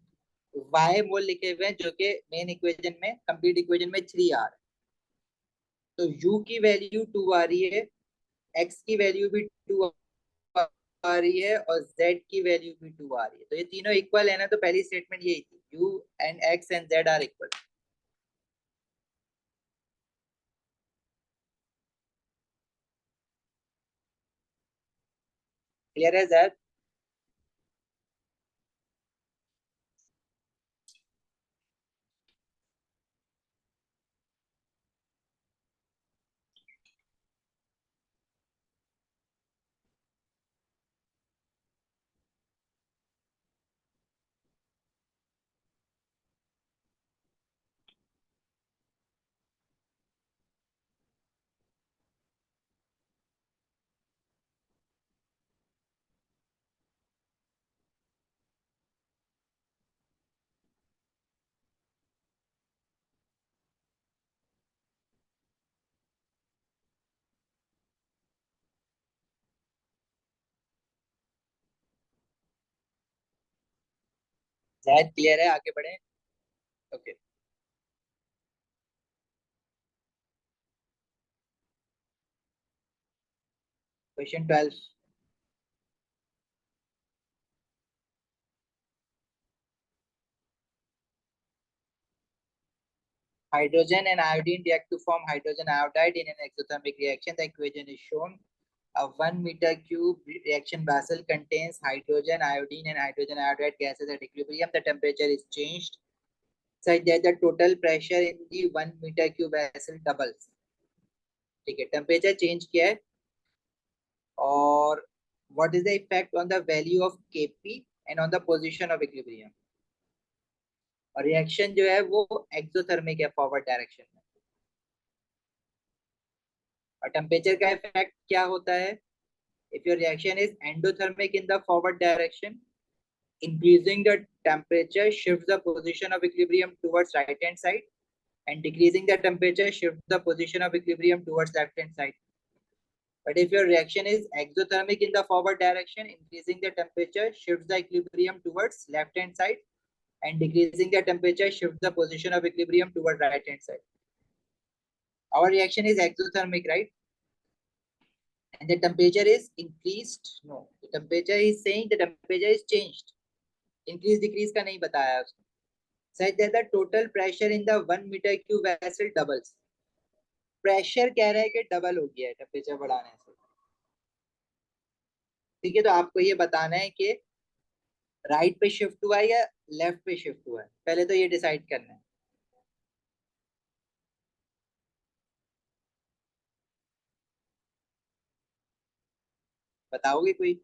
Y मोल लिखे हुए हैं जो कि मेन इक्वेशन में, कंप्लीट इक्वेशन में 3 आ रहा है। तो U की वैल्यू 2 आ रही है, X की वैल्यू भी 2 आ रही है और Z की वैल्यू भी 2 आ रही है। तो ये तीनों इक्वल है ना, तो पहली स्टेटमेंट यही थी U and X and Z are equal. Clear है Z? Z क्लियर है, आगे बढ़े। Okay, question 12। Hydrogen and iodine react to form hydrogen iodide in an exothermic reaction. The equation is shown. A 1 meter cube reaction vessel contains hydrogen, iodine, and hydrogen iodide gases at equilibrium. The temperature is changed such that the total pressure in the 1 meter cube vessel doubles. ठीक है, temperature change किया है। और what is the effect on the value of Kp and on the position of equilibrium? और reaction जो है वो exothermic है फॉरवर्ड डायरेक्शन में। और टेम्परेचर का इफेक्ट क्या होता है? If your reaction is endothermic in the forward direction, increasing the temperature shifts the position of equilibrium towards right hand side, and decreasing the temperature shifts the position of equilibrium towards left hand side. But if your reaction is exothermic in the forward direction, increasing the temperature shifts the equilibrium towards left hand side, and decreasing the temperature shifts the position of equilibrium towards right hand side. Our reaction is exothermic, right? And the temperature is increased. No, the temperature is saying the temperature is changed. Increase decrease का नहीं बताया उसने। Such that the total pressure in the 1 meter cube vessel doubles. Pressure कह रहा है कि double हो गया है टेम्परेचर बढ़ाने से। ठीक है, तो आपको ये बताना है कि राइट पे शिफ्ट हुआ है या लेफ्ट पे शिफ्ट हुआ है, पहले तो ये डिसाइड करना है। बताओगे कोई?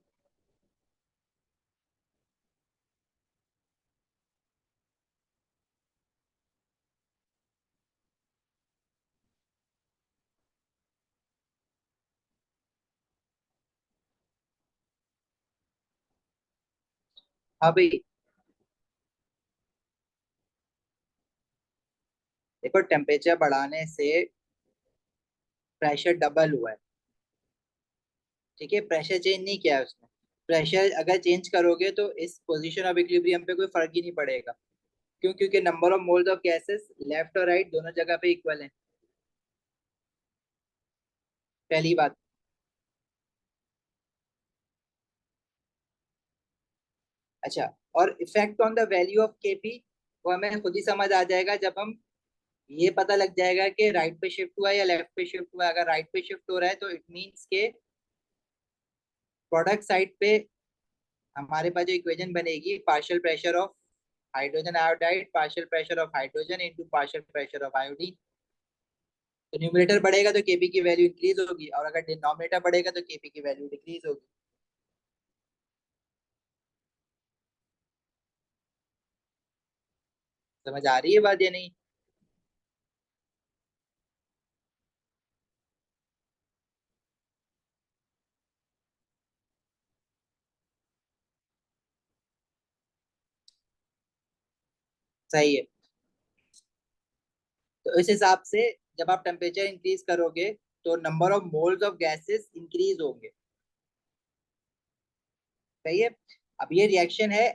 हाँ भाई, देखो टेम्परेचर बढ़ाने से प्रेशर डबल हुआ है। ठीक है, प्रेशर चेंज नहीं किया है उसने। प्रेशर अगर चेंज करोगे तो इस पोजीशन ऑफ इक्विलिब्रियम पे कोई फर्क ही नहीं पड़ेगा। क्यों? क्योंकि number of moles of gases left और राइट दोनों जगह पे इक्वल है। पहली बात। अच्छा, और effect on the value of KP वो हमें खुद ही समझ आ जाएगा जब हम ये पता लग जाएगा कि राइट पे शिफ्ट हुआ है या लेफ्ट पे शिफ्ट हुआ है। अगर राइट पे शिफ्ट हो रहा है तो इट मीन्स के प्रोडक्ट साइड पे हमारे पास जो इक्वेशन बनेगी, partial pressure of hydrogen iodide, partial pressure of hydrogen into partial pressure of iodine. तो न्यूमरेटर बढ़ेगा तो केपी की वैल्यू इंक्रीज होगी, और अगर डिनोमिनेटर बढ़ेगा तो केपी की वैल्यू डिक्रीज होगी। समझ आ रही है बात या नहीं? सही है। तो इस हिसाब से जब आप टेम्परेचर इंक्रीज करोगे तो number of moles of gases increase होंगे। सही है। अब ये रिएक्शन है,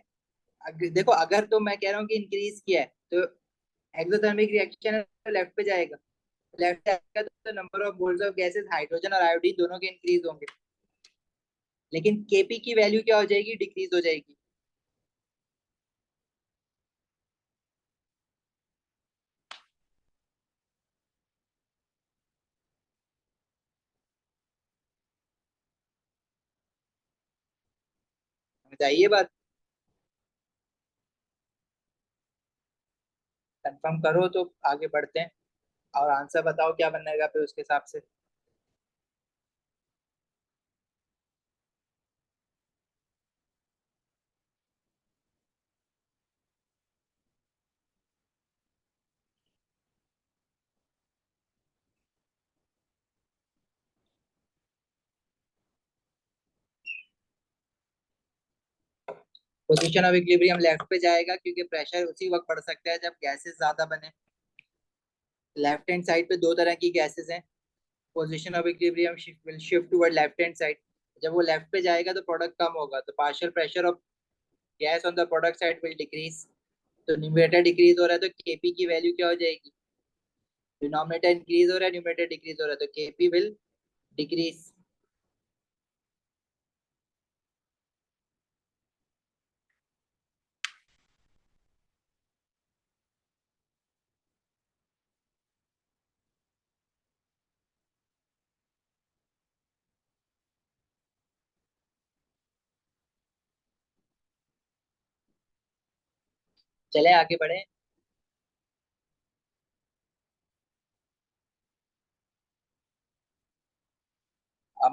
देखो अगर तो मैं कह रहा हूँ कि इंक्रीज किया है तो एक्सोथर्मिक रिएक्शन लेफ्ट पे जाएगा, लेफ्ट जाएगा तो number of moles of gases hydrogen और आयोडीन दोनों के इंक्रीज होंगे, लेकिन केपी की वैल्यू क्या हो जाएगी, डिक्रीज हो जाएगी। बताइए बात, कंफर्म करो तो आगे बढ़ते हैं, और आंसर बताओ क्या बनेगा फिर उसके हिसाब से। पोजीशन ऑफ इक्विलिब्रियम लेफ्ट पे जाएगा क्योंकि प्रेशर उसी वक्त बढ़ सकता है जब गैसेस ज्यादा बने। लेफ्ट हैंड साइड पे दो तरह की गैसेस हैं, position of equilibrium will shift toward left hand side. जब वो लेफ्ट पे जाएगा तो प्रोडक्ट कम होगा, तो partial pressure of gas on the product side will decrease. तो न्यूमरेटर डिक्रीज हो रहा है तो केपी की वैल्यू क्या हो जाएगी, डिनोमिनेटर इंक्रीज हो रहा है न्यूमरेटर डिक्रीज हो रहा है तो केपी विल डिक्रीज। चले आगे बढ़े।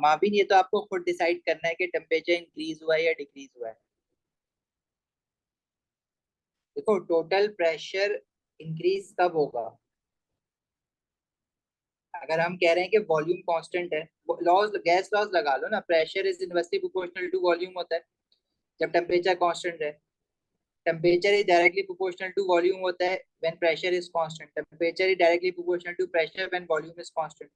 माविन ये तो आपको खुद डिसाइड करना है कि टेम्परेचर इंक्रीज हुआ है या डिक्रीज हुआ है। देखो टोटल प्रेशर इंक्रीज तब होगा अगर हम कह रहे हैं कि वॉल्यूम कांस्टेंट है। लॉज, गैस लॉज लगा लो ना, pressure is inversely proportional to volume होता है जब टेम्परेचर कांस्टेंट है। Temperature is directly proportional to volume होता है when pressure is constant. Temperature is directly proportional to pressure when volume is constant.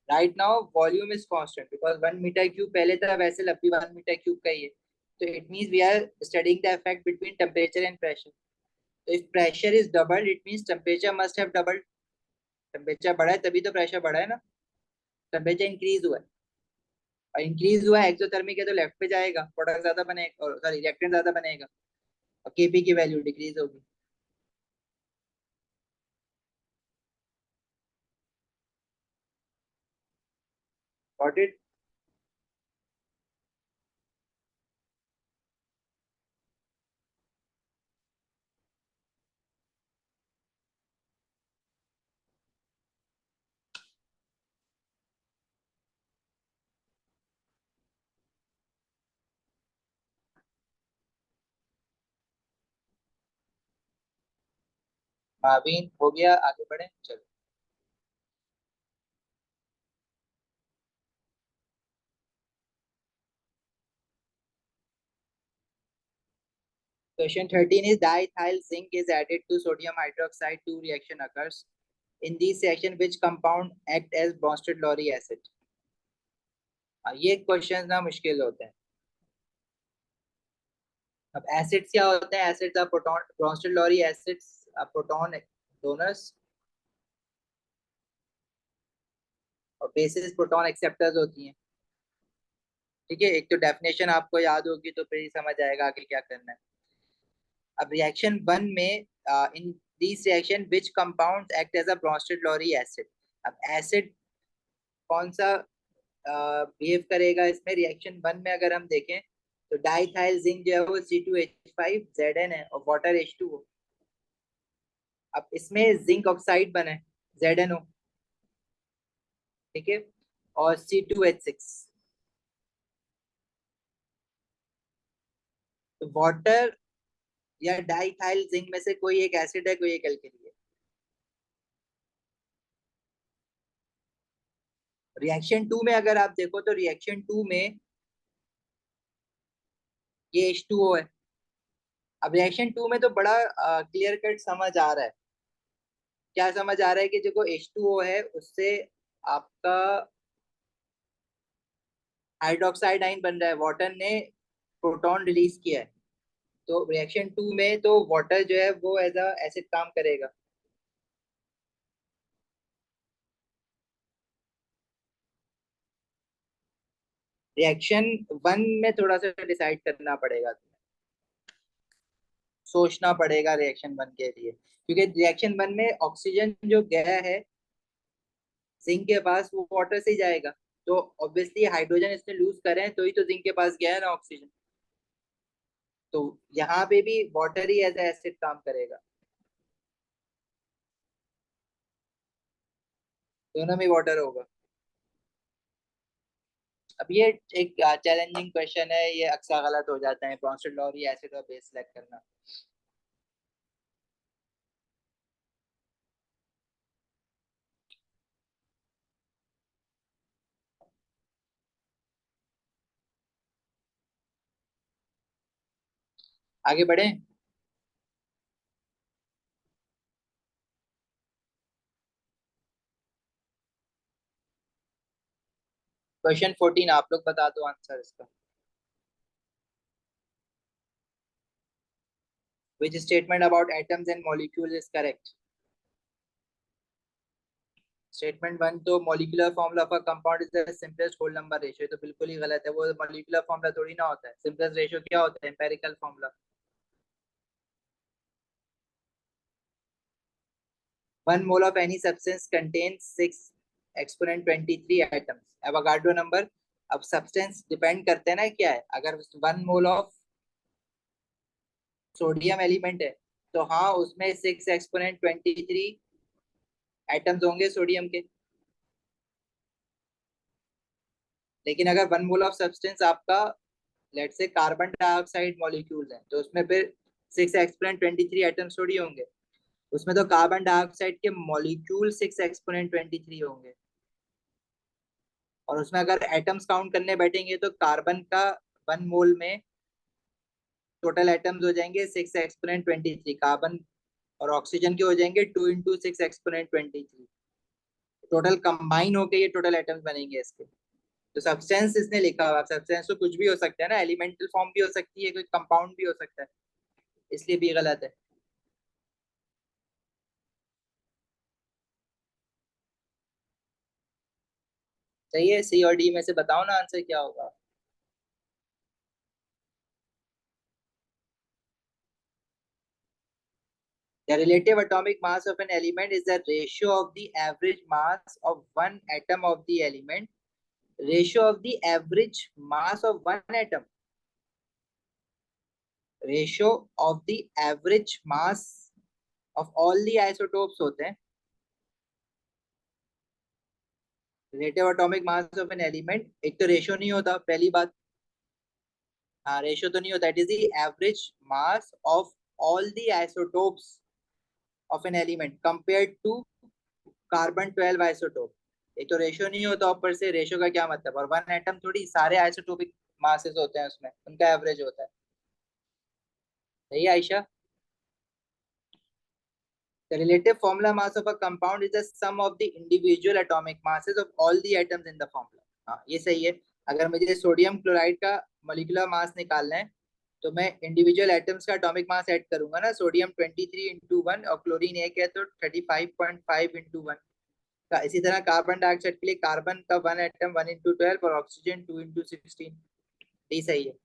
Right now volume is constant because 1 metre cube पहले था, वैसे अब भी 1 मीटर क्यूब का ही है। तो it means we are studying the effect between temperature and pressure. तो if pressure is doubled it means temperature must have doubled. Temperature बढ़ा है तभी तो प्रेशर बढ़ा है ना। टेम्परेचर इंक्रीज हुआ है, और इंक्रीज हुआ है एक्सोथर्मिक है तो लेफ्ट पे जाएगा, प्रोडक्ट ज्यादा बनेगा, और सॉरी रिएक्टेंट ज्यादा बनेगा, और केपी की वैल्यू डिक्रीज होगी। Got it? मावीन हो गया, आगे बढ़े चलो। Question 13 is diethyl zinc is added to sodium hydroxide. Two reaction occurs. In this reaction, which compound act as Bronsted-Lowry acid? ये क्वेश्चन ना मुश्किल होते हैं। अब एसिड्स क्या होते हैं? Acids are proton, Bronsted-Lowry acids are proton donors और बेसिस प्रोटॉन एक्सेप्टर्स होती हैं। ठीक है, एक तो डेफिनेशन आपको याद होगी तो फिर ही समझ आएगा आगे क्या करना है। अब रिएक्शन वन में in this reaction which compound act as a Bronsted-Lowry acid। अब एसिड कौन सा बिहेव करेगा इसमें रिएक्शन वन में? अगर हम देखें तो डाइथाइल जिंक जो है वो C2H5Zn है और वाटर H2O। अब इसमें जिंक ऑक्साइड बना है ZnO, ठीक है, और C2H6। तो वाटर या डाइथाइल जिंक में से कोई एक एसिड है, कोई एक एल्केली है। रिएक्शन 2 में अगर आप देखो तो रिएक्शन 2 में ये H2O है। अब रिएक्शन 2 में तो बड़ा क्लियर कट समझ आ रहा है। क्या समझ आ रहा है कि जो H2O है उससे आपका हाइड्रोक्साइड आयन बन रहा है, वाटर ने प्रोटॉन रिलीज किया है। तो रिएक्शन 2 में तो वाटर जो है वो एज अ एसिड काम करेगा। रिएक्शन 1 में थोड़ा सा डिसाइड करना पड़ेगा, सोचना पड़ेगा रिएक्शन 1 के लिए, क्योंकि रिएक्शन 1 में ऑक्सीजन जो गया है जिंक के पास वो वाटर से ही जाएगा। तो ऑब्वियसली हाइड्रोजन इसने लूज करे हैं तो ही तो जिंक के पास गया है ना ऑक्सीजन। तो यहाँ पे भी वाटर ही एज एसिड काम करेगा, दोनों में वाटर होगा। अब ये एक चैलेंजिंग क्वेश्चन है, ये अक्सर गलत हो जाता है, ब्रॉन्स्टड लॉ और एसिड और बेस सेलेक्ट करना। आगे बढ़े। क्वेश्चन 14 आप लोग बता दो आंसर इसका। Which statement about atoms and molecules is correct? Statement 1 तो molecular formula of a compound is the simplest whole number ratio, तो बिल्कुल ही गलत है। वो मॉलिक्यूलर फॉर्मूला थोड़ी ना होता है, सिंपलेस्ट रेशियो क्या होता है? Empirical formula. 1 mole of any substance contains 6 exponent 23 atoms, Avogadro number. अब सब्सटेंस डिपेंड करते हैं ना क्या है, अगर 1 मोल ऑफ सोडियम एलिमेंट है तो हाँ उसमें 6 एक्सपोनेंट 23 एटम्स होंगे सोडियम के। लेकिन अगर 1 मोल ऑफ सब्सटेंस आपका लेट से कार्बन डाइऑक्साइड मॉलिक्यूल है तो उसमें फिर 6 एक्सपोनेंट 23 एटम्स थोड़ी होंगे, उसमें तो कार्बन डाइऑक्साइड के मॉलिक्यूल 6 एक्सपोनेंट 23 होंगे। और उसमें अगर एटम्स काउंट करने बैठेंगे तो कार्बन का 1 मोल में टोटल एटम्स हो जाएंगे 6 एक्सपोनेंट 23, कार्बन और ऑक्सीजन के हो जाएंगे 2 इंटू 6 एक्सपोनेंट 23। टोटल कंबाइन होके ये टोटल एटम्स बनेंगे इसके। तो सब्सटेंस इसने लिखा हुआ, सब्सटेंस तो कुछ भी हो सकता है ना, एलिमेंटल फॉर्म भी हो सकती है, कोई कंपाउंड भी हो सकता है, इसलिए भी गलत है। सही है, सी और डी में से बताओ ना आंसर क्या होगा। The relative atomic mass of an element is the ratio of the average mass of one atom of the element. Ratio of the average mass of one atom. Ratio of the average mass of all the isotopes होते हैं। Relative atomic mass of an element एक तो ratio नहीं होता पहली बात। हाँ ratio तो नहीं होता, it is the average mass of all the isotopes of an element compared to carbon 12 isotope. ये तो रेशियो नहीं होता, ऊपर से रेशियो का क्या मतलब, और वन एटम थोड़ी, सारे आइसोटोपिक मासेस होते हैं उसमें, उनका एवरेज होता है। सही है Ayesha. The relative formula mass of a compound is the sum of the individual atomic masses of all the atoms in the formula। हाँ ये सही है। अगर मुझे सोडियम क्लोराइड का मोलिकुलर मास निकालना है तो मैं इंडिविजुअल एटम्स का एटॉमिक मास ऐड करूंगा ना, सोडियम 23 इंटू 1 और क्लोरीन एक है तो 35.5 इंटू 1 का। इसी तरह कार्बन डाइऑक्साइड के लिए कार्बन का 1 एटम 1 इंटू 12 और ऑक्सीजन 2 इंटू 16। यही सही है।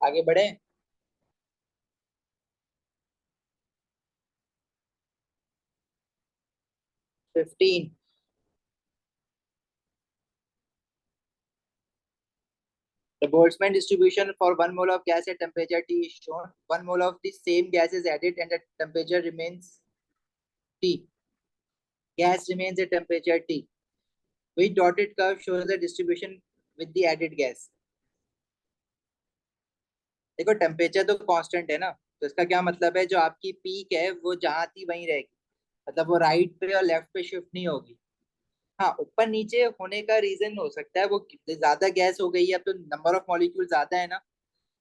आगे बढ़े। 15। The Boltzmann distribution for 1 mole of gas at temperature T is shown. 1 mole of the same gas is added and the temperature remains T. Gas remains at temperature T. Which dotted curve shows the distribution with the added gas? देखो temperature तो constant है ना, तो इसका क्या मतलब है, जो आपकी पीक है वो जहां थी वहीं रहेगी, मतलब वो राइट पे और लेफ्ट पे शिफ्ट नहीं होगी। हाँ, ऊपर नीचे होने का रीजन हो सकता है वो ज्यादा गैस हो गई है, अब तो नंबर ऑफ मॉलिक्यूल ज्यादा है ना,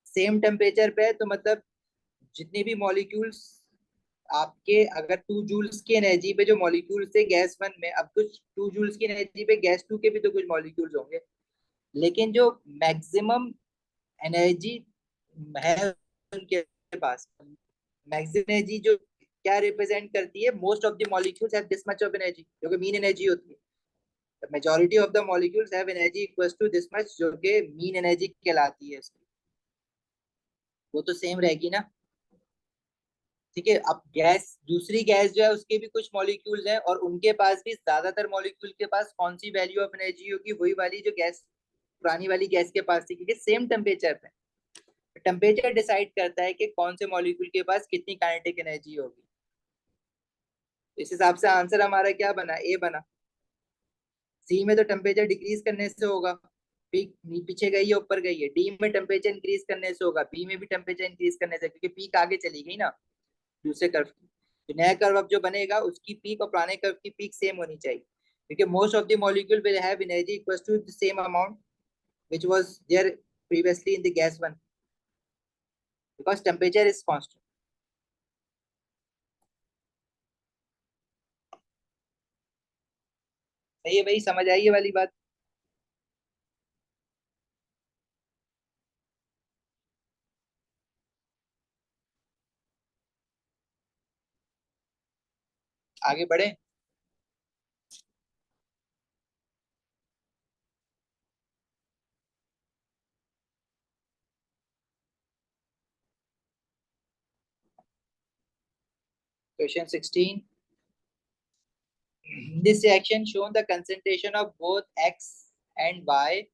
सेम टेम्परेचर पे है, तो मतलब जितने भी मॉलिक्यूल्स आपके, अगर 2 जूल्स की एनर्जी पे जो मॉलिक्यूल्स थे गैस वन में, अब कुछ 2 जूल्स की एनर्जी पे गैस टू के भी तो कुछ मॉलिक्यूल्स होंगे, लेकिन जो मैक्सिमम एनर्जी है उनके पास, मैक्सिमम एनर्जी जो क्या रिप्रेजेंट करती है, most of the molecules have this much of energy, जो कि मीन एनर्जी होती है। Majority of the molecules have energy equals to this much, जो कि मीन एनर्जी कहलाती है इसकी, वो तो सेम रहेगी ना। ठीक है, अब गैस, दूसरी गैस जो है उसके भी कुछ मॉलिक्यूल्स हैं और उनके पास भी, ज्यादातर मॉलिक्यूल के पास कौन सी वैल्यू ऑफ एनर्जी होगी, वही वाली जो गैस, पुरानी वाली गैस के पास थी, क्योंकि सेम टेम्परेचर पे। टेम्परेचर डिसाइड करता है कि कौन से मॉलिक्यूल के पास कितनी काइनेटिक एनर्जी होगी। इस हिसाब से आंसर हमारा क्या बना, ए बना। सी में तो टेम्परेचर डिक्रीज करने से होगा, पीक पीछे गई है ऊपर गई है। डी में टेम्परेचर इंक्रीज करने से होगा, बी में भी टेम्परेचर इंक्रीज करने से, क्योंकि पीक आगे चली गई ना दूसरे कर्व की। तो नया कर्व अब जो बनेगा उसकी पीक और पुराने कर्व की पीक सेम होनी चाहिए, क्योंकि most of the molecule will have energy equal to the same amount which was there previously in the gas one, because temperature is constant. सही है भाई, समझ आई ये वाली बात। आगे बढ़े। Question 16, this reaction shown the concentration of both x and y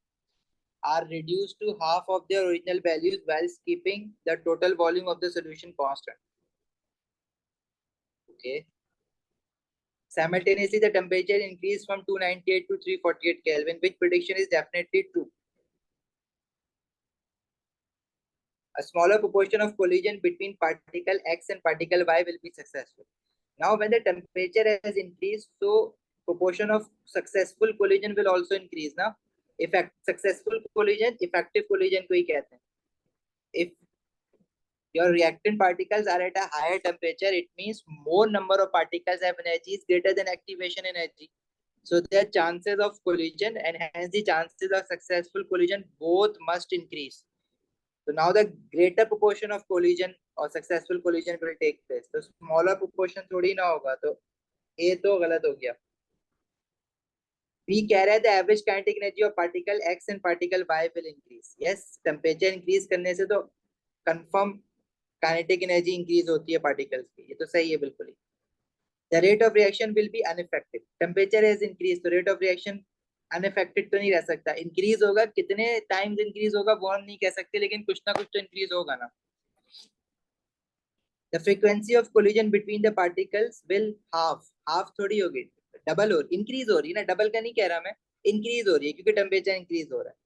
are reduced to half of their original values while keeping the total volume of the solution constant. Okay. Simultaneously, the temperature increased from 298 to 348 Kelvin, which prediction is definitely true. A smaller proportion of collision between particle X and particle Y will be successful. Now, when the temperature has increased, so proportion of successful collision will also increase. Now, successful collision, effective collision को ही कहते हैं. If your reactant particles are at a higher temperature, it means more number of particles have energy is greater than activation energy. So their chances of collision and hence the chances of successful collision both must increase. So now the greater proportion of collision or successful collision will take place. तो smaller proportion थोड़ी ना होगा, तो A तो गलत हो गया। B कह रहा है the average kinetic energy of particle X and particle Y will increase. Yes, temperature increase करने से तो confirm kinetic energy increase होती है particles की, ये तो सही है बिल्कुल ही। The rate of reaction will be unaffected. Temperature has increased, तो rate of reaction unaffected तो नहीं रह सकता, increase होगा, कितने times increase होगा वो हम नहीं कह सकते, लेकिन कुछ ना कुछ तो increase होगा ना। The frequency of collision between the particles will half थोड़ी होगी, डबल हो, इंक्रीज हो रही है ना, डबल का नहीं कह रहा मैं, इंक्रीज हो रही है क्योंकि टेम्परेचर इंक्रीज हो रहा है,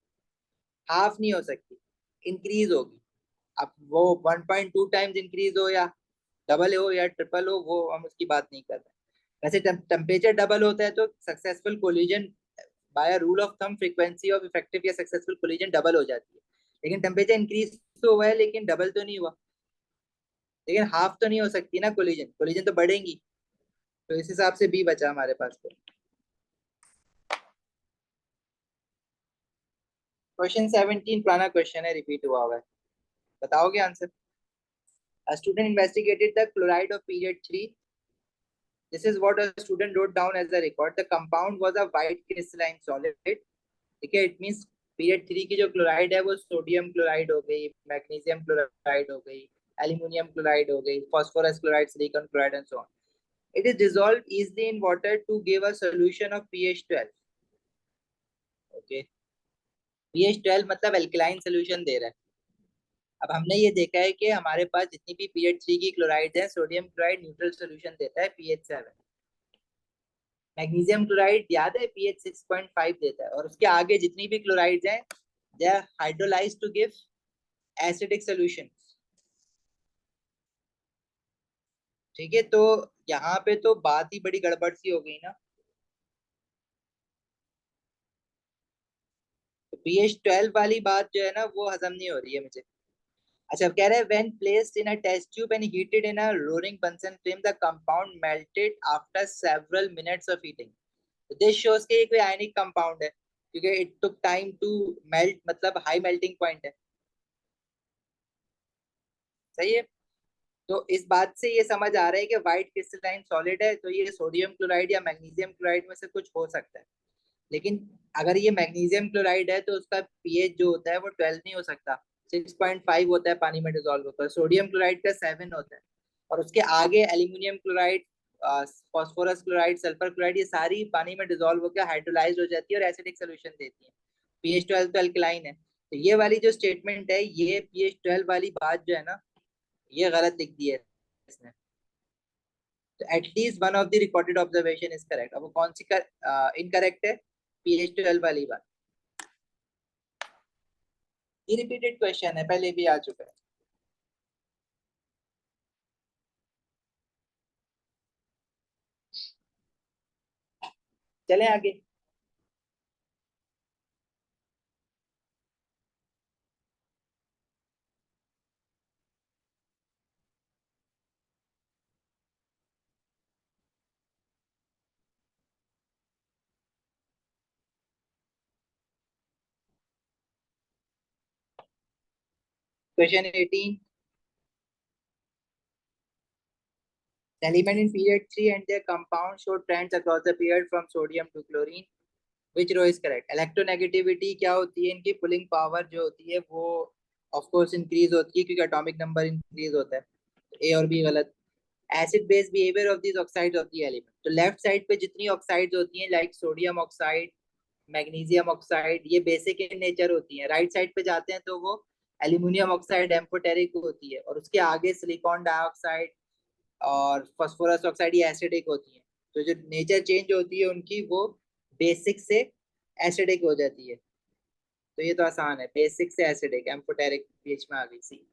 हाफ नहीं हो सकती, इंक्रीज होगी। अब वो 1.2 टाइम्स इंक्रीज हो या डबल हो या ट्रिपल हो, वो हम उसकी बात नहीं कर रहे। वैसे टेम्परेचर डबल होता है तो successful collision by rule of thumb frequency of effective या सक्सेसफुल कोलिजन डबल हो जाती है, लेकिन टेम्परेचर इंक्रीज तो हुआ है लेकिन डबल तो नहीं हुआ, लेकिन हाफ तो नहीं हो सकती ना, कोलिजन कोलिजन तो बढ़ेंगी, तो इस हिसाब से बी बचा हमारे पास। क्वेश्चन 17 पुराना क्वेश्चन है, रिपीट हुआ है, बताओगे answer. A student investigated the chloride of period 3. This is what a student wrote down as a record. The compound was a white crystalline solid. ठीक है, it means period 3 की जो chloride है वो सोडियम क्लोराइड हो गई, magnesium chloride हो गई, एल्यूमिनियम क्लोराइड हो गई, phosphorus chloride, silicon chloride and so on. It is dissolved easily in water to give a solution of pH 12. Okay. pH 12 मतलब एल्कलाइन सोल्यूशन दे रहा है। अब हमने ये देखा है कि हमारे पास जितनी भी pH 3 की क्लोराइड है, सोडियम क्लोराइड न्यूट्रल सोल्यूशन देता है pH 7। मैग्नीशियम क्लोराइड याद है pH 6.5 देता है, और उसके आगे जितनी भी क्लोराइड्स हैं they are hydrolysed to give acidic solution. ठीक है, तो यहाँ पे तो बात ही बड़ी गड़बड़ सी हो गई ना। तो pH 12 वाली बात जो है ना वो हजम नहीं हो रही है मुझे। अच्छा, अब कह रहे हैं when placed in a test tube and heated in a roaring Bunsen flame the compound melted after several minutes of heating। This shows के ये कोई आयनिक कंपाउंड है, क्योंकि it took time to melt, मतलब हाई मेल्टिंग पॉइंट है। सही है। तो इस बात से ये समझ आ रहा है कि व्हाइट क्रिस्टलाइन सॉलिड है, तो ये सोडियम क्लोराइड या मैग्नीशियम क्लोराइड में से कुछ हो सकता है। लेकिन अगर ये मैग्नीशियम क्लोराइड है तो उसका पीएच जो होता है वो 12 नहीं हो सकता, 6.5 होता है, पानी में डिजोल्व होता है। सोडियम क्लोराइड का 7 होता है, और उसके आगे aluminium chloride, phosphorus chloride, sulphur chloride, ये सारी पानी में डिजोल्व होकर हाइड्रोलाइज हो जाती है और एसिडिक सोल्यूशन देती है। pH 12 तो अल्कलाइन है, तो ये वाली जो स्टेटमेंट है, ये pH 12 वाली बात जो है ना, ये गलत लिख दी है इसने। तो at least one of the recorded observation is correct. अब वो कौन सी इनकरेक्ट है? pH 12 वाली बात। ये रिपीटेड क्वेश्चन है, पहले भी आ चुका है। चलें आगे। Question 18, element in period 3 and their compound show trends across the period from sodium to chlorine, which row is correct? Electronegativity क्या होती है? इनकी पुलिंग पावर जो होती है वो ऑफ कोर्स इंक्रीज होती है, क्योंकि एटॉमिक नंबर इंक्रीज होता है। ए और बी गलत। Acid base behaviour of these oxides of the element, तो लेफ्ट साइड पे जितनी ऑक्साइड्स होती हैं like sodium oxide, magnesium oxide, ये बेसिक इन नेचर होती हैं। राइट साइड पे जाते हैं तो वो एल्यूमिनियम ऑक्साइड एम्फोटेरिक होती है, और उसके आगे सिलिकॉन डाइऑक्साइड और फास्फोरस ऑक्साइड ये एसिडिक होती है। तो जो नेचर चेंज होती है उनकी, वो बेसिक से एसिडिक हो जाती है। तो ये तो आसान है, बेसिक से एसिडिक, एम्फोटेरिक बीच में आ गई सी।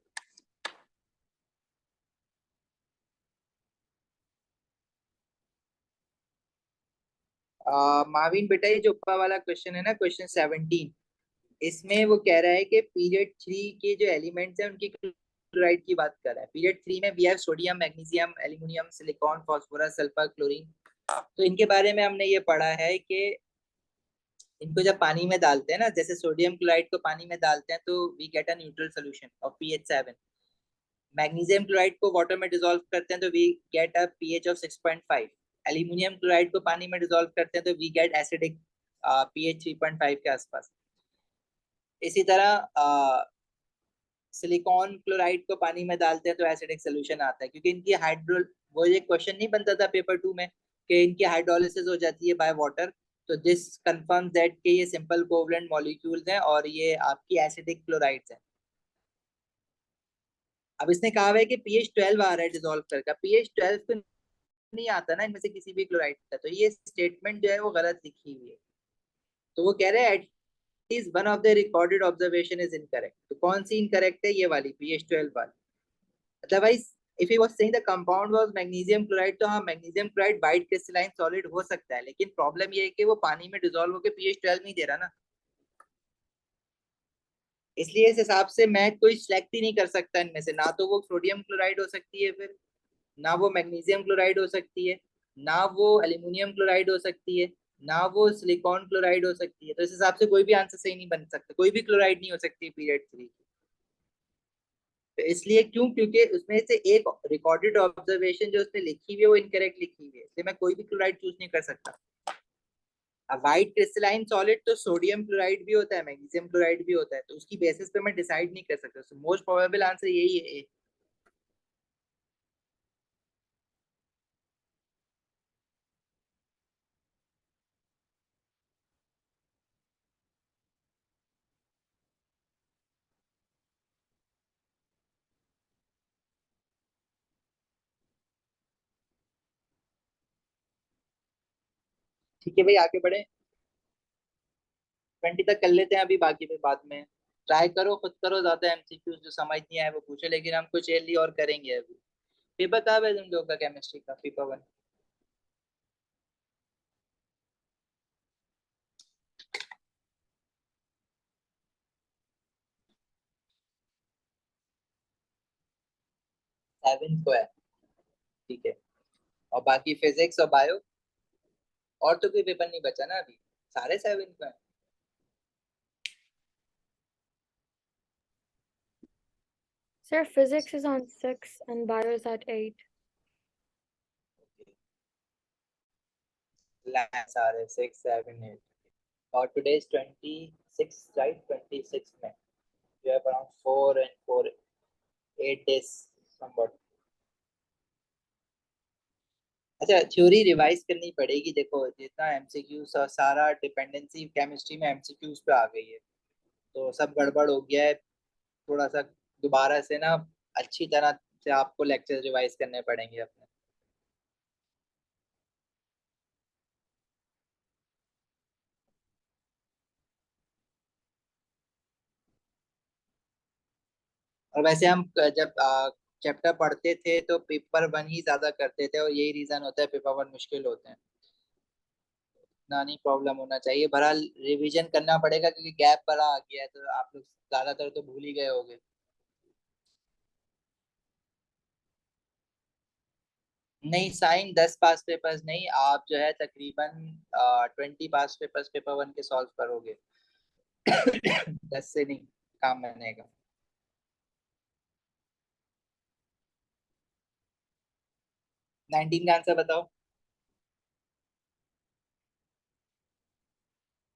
माविन बेटा, ये जो ऊपर वाला क्वेश्चन है ना, क्वेश्चन 17, इसमें वो कह रहा है कि पीरियड 3 के जो एलिमेंट्स हैं उनकी क्लोराइड की बात कर रहा है। पीरियड 3 में we have sodium, magnesium, aluminium, silicon, phosphorus, sulphur, chlorine. तो इनके बारे में हमने ये पढ़ा है कि इनको जब पानी में डालते हैं ना, जैसे सोडियम क्लोराइड को पानी में डालते हैं तो we get a neutral solution of pH 7। Magnesium chloride को वाटर में डिसॉल्व करते हैं तो we get a pH of 6.5। Aluminium chloride को पानी में डिसॉल्व करते हैं तो वी गेट एसिडिक पीएच 3.5 के आसपास। इसी तरह सिलिकॉन क्लोराइड को पानी में डालते हैं तो एसिडिक सोल्यूशन आता है, क्योंकि इनकी हाइड्रो, वो ये क्वेश्चन नहीं बनता था पेपर 2 में कि इनकी हाइड्रोलिसिस हो जाती है बाय वाटर। तो दिस कंफर्म दैट कि ये सिंपल कोवलेंट मॉलिक्यूल्स हैं और ये आपकी एसिडिक क्लोराइड्स हैं। अब इसने कहा है कि pH 12 आ रहा है डिसॉल्व करके, pH 12 तो नहीं आता ना इनमें से किसी भी क्लोराइड का, तो ये स्टेटमेंट जो है वो गलत लिखी हुई है। तो वो कह रहे हैं at least one of the recorded observation is incorrect. तो कौन सी इनकरेक्ट है? ये वाली pH 12 वाली। Otherwise if he was saying the compound was magnesium chloride, तो हाँ magnesium chloride white crystalline solid हो सकता है, लेकिन प्रॉब्लम ये है कि वो पानी में डिसॉल्व होकर pH 12 नहीं दे रहा ना। इसलिए इस हिसाब से मैं कोई सिलेक्ट ही नहीं कर सकता इनमें से, ना तो वो सोडियम क्लोराइड हो सकती है, फिर ना वो मैग्नीशियम क्लोराइड हो सकती है, ना वो एल्यूमिनियम क्लोराइड हो सकती है, ना वो सिलिकॉन क्लोराइड हो सकती है। तो इस हिसाब से कोई भी आंसर सही नहीं बन सकता, कोई भी क्लोराइड नहीं हो सकती पीरियड 3 की। तो इसलिए क्यों? क्योंकि उसमें से एक रिकॉर्डेड ऑब्जर्वेशन जो उसने लिखी हुई है वो इनकरेक्ट लिखी हुई है, इसलिए मैं कोई भी क्लोराइड चूज नहीं कर सकता। अब व्हाइट क्रिस्टलाइन सॉलिड तो सोडियम क्लोराइड भी होता है, मैग्नीशियम क्लोराइड भी होता है, तो उसकी बेसिस पे मैं डिसाइड नहीं कर सकता। मोस्ट प्रोबेबल आंसर यही है। ठीक है भाई, आगे बढ़े। 20 तक कर लेते हैं अभी, बाकी फिर बाद में। ट्राई करो, खुद करो, ज्यादा एमसीक्यूज जो समझ नहीं आए वो पूछो, लेकिन हम कुछ एली और करेंगे अभी। पेपर कब है तुम लोग का, केमिस्ट्री का पेपर 1? सेवेंथ को है, ठीक है। और बाकी फिजिक्स और बायो, और तो कोई पेपर नहीं बचा ना अभी, सारे सेवेंथ को है। Sir, physics is on 6 and bio is at 8. सारे 6 7 8। और टुडे इज 26, राइट? 26 में you have around 4 and 4 8 days somewhat। अच्छा, थ्योरी रिवाइज करनी पड़ेगी, देखो जितना एमसीक्यूज और सारा डिपेंडेंसी केमिस्ट्री में एमसीक्यूज पे आ गई है, तो सब गड़बड़ हो गया है। थोड़ा सा दोबारा से ना अच्छी तरह से आपको लेक्चर रिवाइज करने पड़ेंगे अपने। और वैसे हम जब चैप्टर पढ़ते थे तो पेपर 1 ही ज्यादा करते थे, और यही रीजन होता है पेपर 1 मुश्किल होते हैं। ना नहीं प्रॉब्लम होना चाहिए, बहरहाल रिवीजन करना पड़ेगा क्योंकि गैप बड़ा आ गया है, तो आप लोग ज्यादातर तो भूल ही गए होगे। नहीं, साइन 10 पास पेपर्स नहीं, आप जो है तकरीबन 20 पास पेपर्स पेपर 1 के सॉल्व करोगे। 10 से नहीं काम बनेगा। 19 का आंसर बताओ।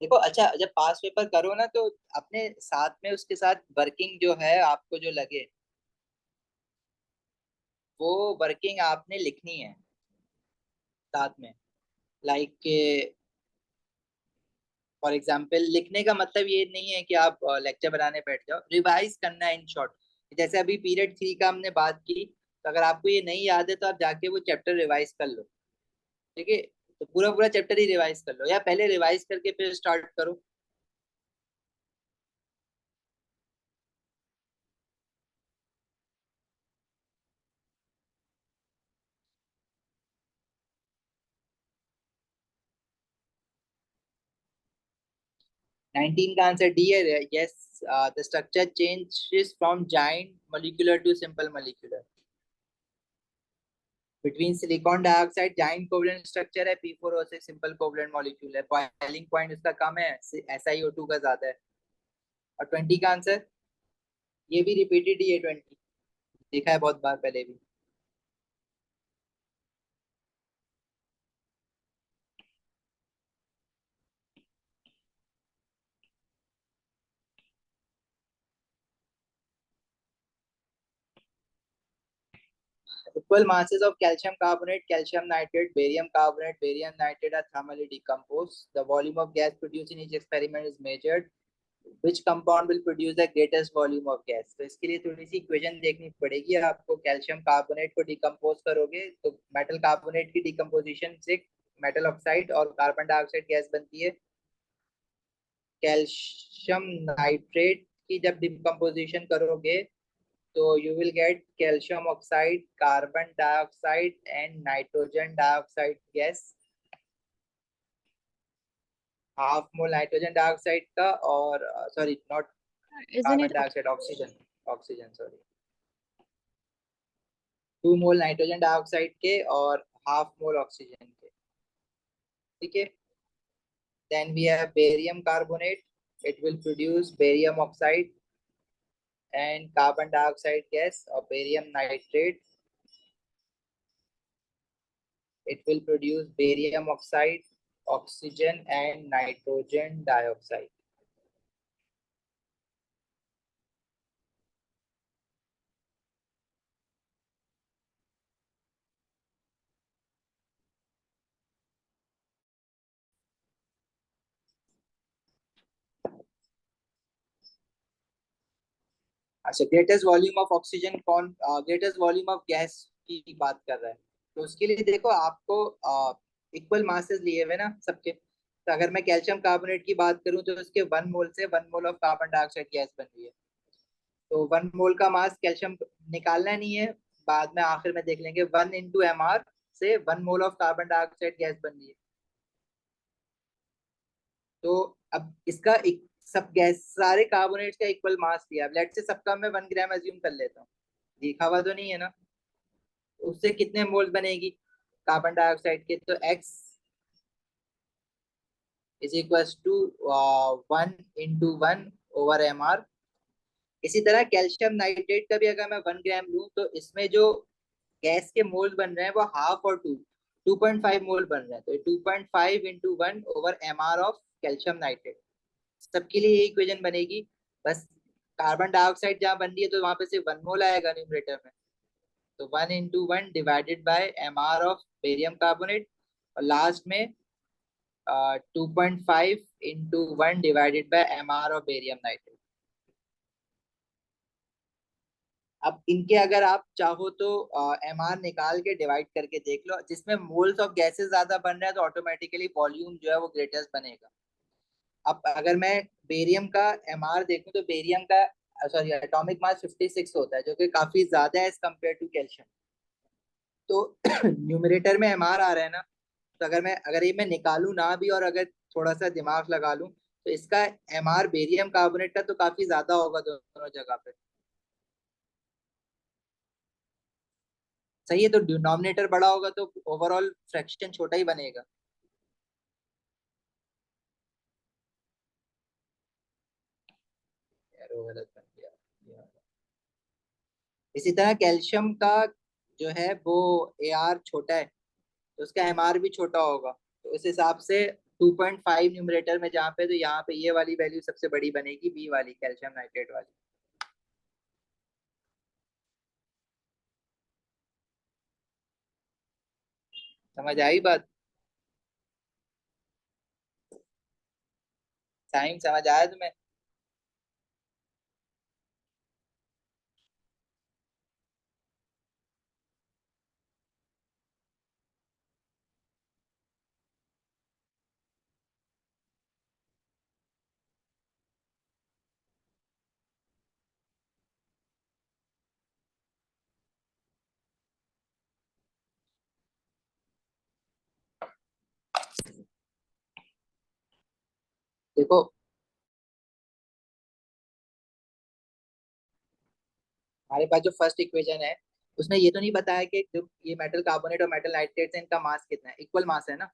देखो अच्छा, जब पास पेपर करो ना तो अपने साथ में उसके साथ वर्किंग जो है आपको जो लगे, वो वर्किंग आपने लिखनी है साथ में। लाइक फॉर एग्जाम्पल, लिखने का मतलब ये नहीं है कि आप लेक्चर बनाने बैठ जाओ, रिवाइज करना है इन शॉर्ट। जैसे अभी पीरियड 3 का हमने बात की, तो अगर आपको ये नहीं याद है तो आप जाके वो चैप्टर रिवाइज कर लो। ठीक है, तो पूरा पूरा चैप्टर ही रिवाइज कर लो, या पहले रिवाइज करके फिर स्टार्ट करो। 19 का आंसर डी है। Yes, the structure changes from giant molecular to simple molecular. Between silicon dioxide giant covalent structure है, P4O6 सिंपल कोवलेंट मॉलिक्यूल है, बॉइलिंग पॉइंट इसका कम है, SiO2 का ज्यादा है। और 20 का आंसर, ये भी रिपीटेड ही है 20, देखा है बहुत बार पहले भी। Equal masses of calcium carbonate, calcium nitrate, barium carbonate, barium nitrate are thermally decomposed. The volume of gas produced in each experiment is measured. Which compound will produce the greatest volume of gas? तो इसके लिए थोड़ी सी equation देखनी पड़ेगी आपको। Calcium carbonate को decompose करोगे तो मेटल कार्बोनेट की डिकम्पोजिशन से मेटल ऑक्साइड और कार्बन डाइऑक्साइड गैस बनती है। कैल्शियम नाइट्रेट की जब डिकम्पोजिशन करोगे तो you will get calcium oxide, carbon dioxide and nitrogen dioxide gas। Half mole nitrogen dioxide का, और sorry not Isn't carbon it? Dioxide, oxygen, oxygen sorry, 2 mole nitrogen dioxide के और हाफ मोल ऑक्सीजन के। ठीक है, then we have barium carbonate, it will produce barium oxide and carbon dioxide gas, or barium nitrate, it will produce barium oxide, oxygen and nitrogen dioxide। अच्छा, greatest volume of oxygen कौन, greatest volume of gas की बात कर रहा है, तो उसके लिए देखो आपको इक्वल मासेस लिए हुए ना सबके। तो अगर मैं कैल्शियम कार्बोनेट की बात करूं तो उसके 1 मोल से 1 mole of carbon dioxide gas बन रही है। तो 1 मोल का मास कैल्शियम निकालना नहीं है, बाद में आखिर में देख लेंगे। 1 into mr से 1 mole of carbon dioxide gas बन रही है। तो अब इसका सब गैस सारे कार्बोनेट्स का इक्वल मास दिया। अब लेट से सबका मैं 1 ग्राम अज्यूम कर लेता हूँ, लिखा हुआ तो नहीं है ना। उससे कितने मोल्स बनेगी कार्बन डाइऑक्साइड के? तो x is equal to 1 into 1/mr। इसी तरह कैल्शियम नाइट्रेट का भी अगर मैं 1 ग्राम लूँ तो इसमें जो गैस के मोल बन रहे हैं वो हाफ और 2.5 मोल बन रहे हैं। तो 2.5 into 1/mr of calcium nitrate. सबके लिए ये इक्वेशन बनेगी। बस कार्बन डाइऑक्साइड जहाँ बन रही है तो वहां पे सिर्फ 1 मोल आएगा न्यूमरेटर में। तो 1 into 1 divided by mr of barium carbonate, और लास्ट में 2.5 into 1 divided by mr of barium nitrate. अब इनके अगर आप चाहो तो mr निकाल के डिवाइड करके देख लो। जिसमें मोल्स ऑफ गैसेस ज्यादा बन रहा है तो ऑटोमेटिकली वॉल्यूम जो है वो ग्रेटेस्ट बनेगा। अब अगर मैं बेरियम का mr देखूं तो बेरियम का सॉरी एटॉमिक मास 56 होता है, जो कि काफी ज्यादा है एज कम्पेयर टू कैल्शियम। तो न्यूमरेटर में mr आ रहा है ना, तो अगर ये मैं निकालू ना भी और अगर थोड़ा सा दिमाग लगा लूं तो इसका mr बेरियम कार्बोनेट का तो काफी ज्यादा होगा दोनों जगह पे। सही है, तो डिनोमिनेटर बड़ा होगा तो ओवरऑल फ्रैक्शन छोटा ही बनेगा। यार वो गलत बन गया ये वाला। इसी तरह कैल्शियम का जो है वो AR छोटा है तो उसका MR भी छोटा होगा। तो इस हिसाब से 2.5 न्यूमरेटर में जहाँ पे, तो यहाँ पे ये वाली वैल्यू सबसे बड़ी बनेगी, बी वाली कैल्शियम नाइट्रेट वाली। समझ आई बात? टाइम समझ आया तुम्हें? देखो हमारे पास जो फर्स्ट इक्वेशन है उसने ये तो नहीं बताया कि जो ये मेटल कार्बोनेट और मेटल नाइट्रेट है इनका मास कितना है, इक्वल मास है ना।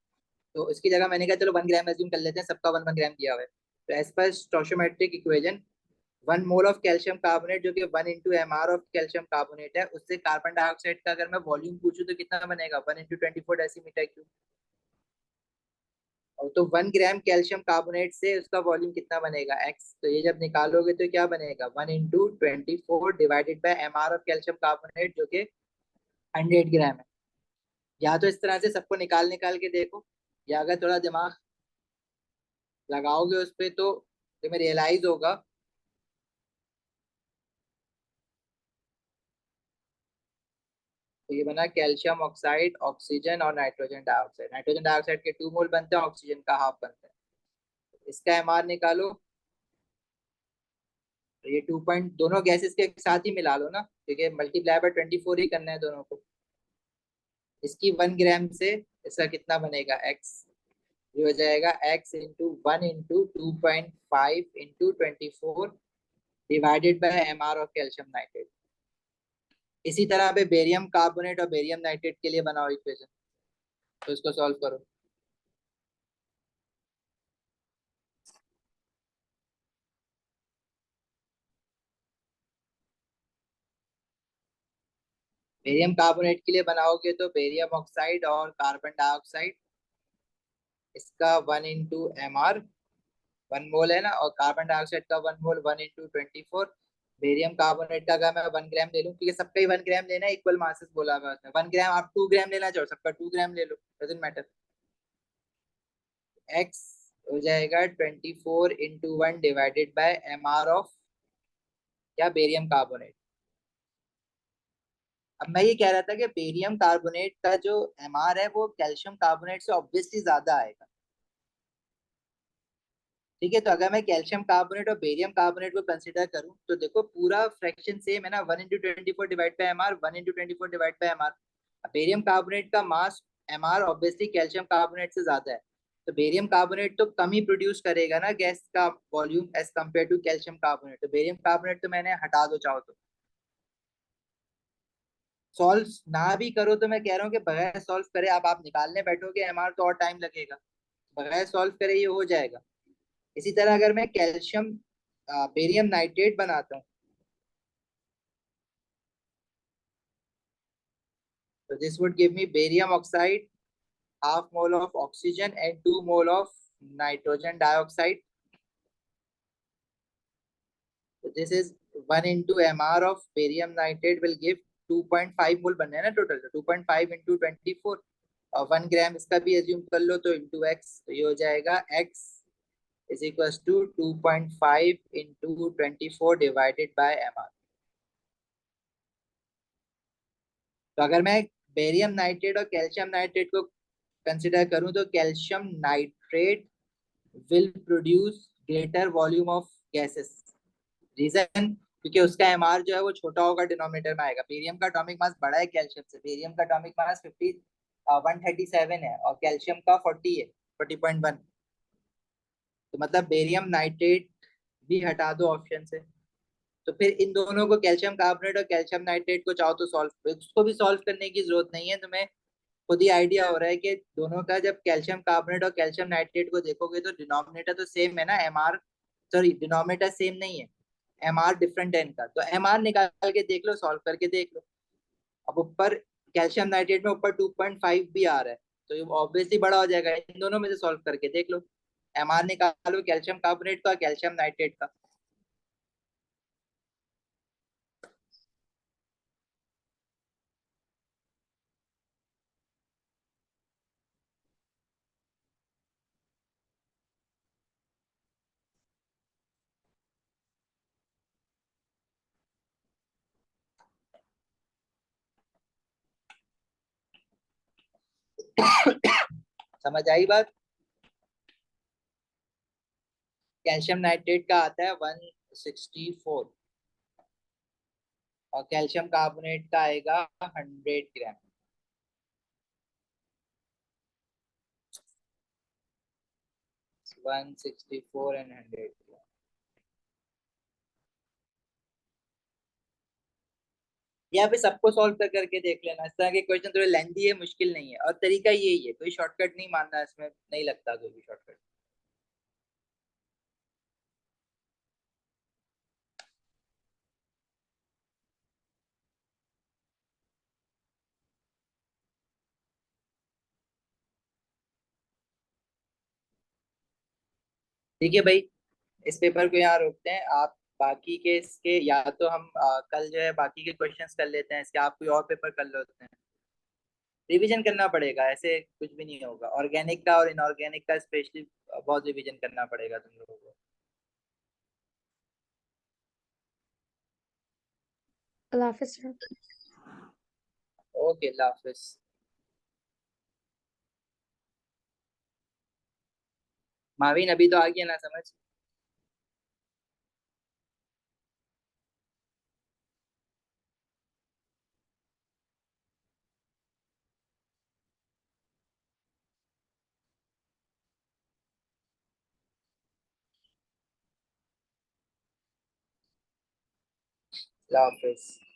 तो इसकी जगह मैंने कहा चलो 1 ग्राम एज्यूम कर लेते हैं, सबका 1 1 ग्राम दिया हुआ है। तो as per stoichiometric equation 1 mole of calcium carbonate जो कि 1 into mr of calcium carbonate है, उससे कार्बन डाइऑक्साइड का अगर मैं वॉल्यूम पूछूं तो कितना बनेगा? 1 into 24 डेसीमीटर क्यूब। और तो 1 ग्राम कैल्शियम कार्बोनेट से उसका वॉल्यूम कितना बनेगा? x। तो ये जब निकालोगे तो क्या बनेगा? 1 into 24 divided by mr of calcium carbonate जो कि 100 ग्राम है। या तो इस तरह से सबको निकाल निकाल के देखो, या अगर थोड़ा दिमाग लगाओगे उस पर तो तुम्हें रियलाइज होगा। तो ये बना कैल्शियम ऑक्साइड, ऑक्सीजन और नाइट्रोजन डाइऑक्साइड। नाइट्रोजन डाइऑक्साइड के 2 मोल बनते हैं, ऑक्सीजन का हाफ बनता है। इसका एमआर निकालो। तो ये 2 पॉइंट दोनों गैसेस के साथ ही मिला लो ना, क्योंकि मल्टीप्लाई बाय 24 ही करना है दोनों को। इसकी 1 ग्राम से इसका कितना बनेगा? एक्स। ये हो जाएगा x into 1 into 2.5 into 24 divided by MR of calcium nitrate. इसी तरह पे बेरियम कार्बोनेट और बेरियम नाइट्रेट के लिए बनाओ इक्वेशन। तो इसको सॉल्व करो। बेरियम कार्बोनेट के लिए बनाओगे तो बेरियम ऑक्साइड और कार्बन डाइऑक्साइड, इसका 1 into mr 1 मोल है ना, और कार्बन डाइऑक्साइड का 1 मोल 1 into 24। बेरियम कार्बोनेट का अगर मैं 1 ग्राम ले लूं, क्योंकि सबका ही 1 ग्राम लेना, इक्वल मासेस बोला हुआ है उसमें। 1 ग्राम आप 2 ग्राम लेना चाहो, सबका 2 ग्राम ले लो, डजेंट मैटर। एक्स हो जाएगा 24 into 1 divided by mr of क्या? Barium carbonate. अब मैं ये कह रहा था कि बेरियम कार्बोनेट का जो एमआर है वो कैल्शियम कार्बोनेट से ऑब्वियसली ज्यादा आएगा। ठीक है, तो अगर मैं कैल्शियम कार्बोनेट और बेरियम कार्बोनेट को कंसिडर करूं तो देखो पूरा फ्रैक्शन सेम है ना, 1 into 24 divide by M R, 1 into 24 divide by M R. Barium carbonate का mass MR obviously calcium carbonate से ज्यादा है, तो बेरियम कार्बोनेट तो कम ही प्रोड्यूस करेगा ना गैस का volume as compare to calcium carbonate. तो बेरियम कार्बोनेट तो मैंने हटा दो चाहो तो। सॉल्व ना भी करो तो मैं कह रहा हूँ कि बगैर सॉल्व करे अब आप निकालने बैठोगे एमआर तो और टाइम लगेगा, बगैर सॉल्व करे ये हो जाएगा। इसी तरह अगर मैं कैल्शियम बेरियम नाइट्रेट बनाता हूँ तो this would give me barium oxide, half mole of oxygen and 2 mole of nitrogen dioxide. So this is 1 into mr of barium nitrate will give 2.5 मोल बनने हैं ना टोटल, तो 2.5 into 24 और 1 ग्राम इसका भी एज्यूम कर लो तो into x, तो ये हो जाएगा x is equals to 2.5 into 24 divided by mr। तो अगर मैं बेरियम नाइट्रेट और कैल्शियम नाइट्रेट को कंसिडर करूं तो calcium nitrate will produce greater volume of gases। Reason क्योंकि उसका एमआर जो है वो छोटा होगा, डिनोमिनेटर में आएगा। बेरियम का एटॉमिक मास बड़ा है कैल्शियम से, बेरियम का एटॉमिक मास 137 है और कैल्शियम का 40 है, 40.1। तो मतलब बेरियम नाइट्रेट भी हटा दो ऑप्शन से, तो फिर इन दोनों को कैल्शियम कार्बोनेट और कैल्शियम नाइट्रेट को चाहो तो सॉल्व, उसको भी सॉल्व करने की जरूरत नहीं है तुम्हें, खुद ही आइडिया हो रहा है कि दोनों का जब कैल्शियम कार्बोनेट और कैल्शियम नाइट्रेट को देखोगे तो डिनोमिनेटर तो सेम है ना एमआर, सॉरी डिनोमिनेटर सेम नहीं है, एमआर डिफरेंट है इनका, तो एमआर निकाल के देख लो, सॉल्व करके देख लो। अब ऊपर कैल्शियम नाइट्रेट में ऊपर 2.5 भी आ रहा है तो ये ऑब्वियसली बड़ा हो जाएगा, इन दोनों में से सॉल्व करके देख लो, एमआर निकालो कैल्शियम कार्बोनेट का कैल्शियम नाइट्रेट का। समझ आई बात? कैल्शियम नाइट्रेट का आता है 164 और कैल्शियम कार्बोनेट का आएगा 100 ग्राम। 164 एंड 100। यहाँ पे सबको सॉल्व कर करके देख लेना, इस तरह के क्वेश्चन थोड़े लेंथी है, मुश्किल नहीं है, और तरीका यही है, कोई शॉर्टकट नहीं मानना इसमें, नहीं लगता कोई भी शॉर्टकट। ठीक है भाई, इस पेपर को यहाँ रोकते हैं। आप बाकी के इसके या तो हम कल जो है बाकी के क्वेश्चंस कर लेते हैं इसके, आप कोई और पेपर कर लेते हैं। रिवीजन करना पड़ेगा, ऐसे कुछ भी नहीं होगा, ऑर्गेनिक का और इनऑर्गेनिक का स्पेशली बहुत रिवीजन करना पड़ेगा तुम लोगों को। अल्लाह हाफिज sir. ओके, अल्लाह हाफिज। माविन अभी तो आ गया ना समझ। अल्लाह हाफिज।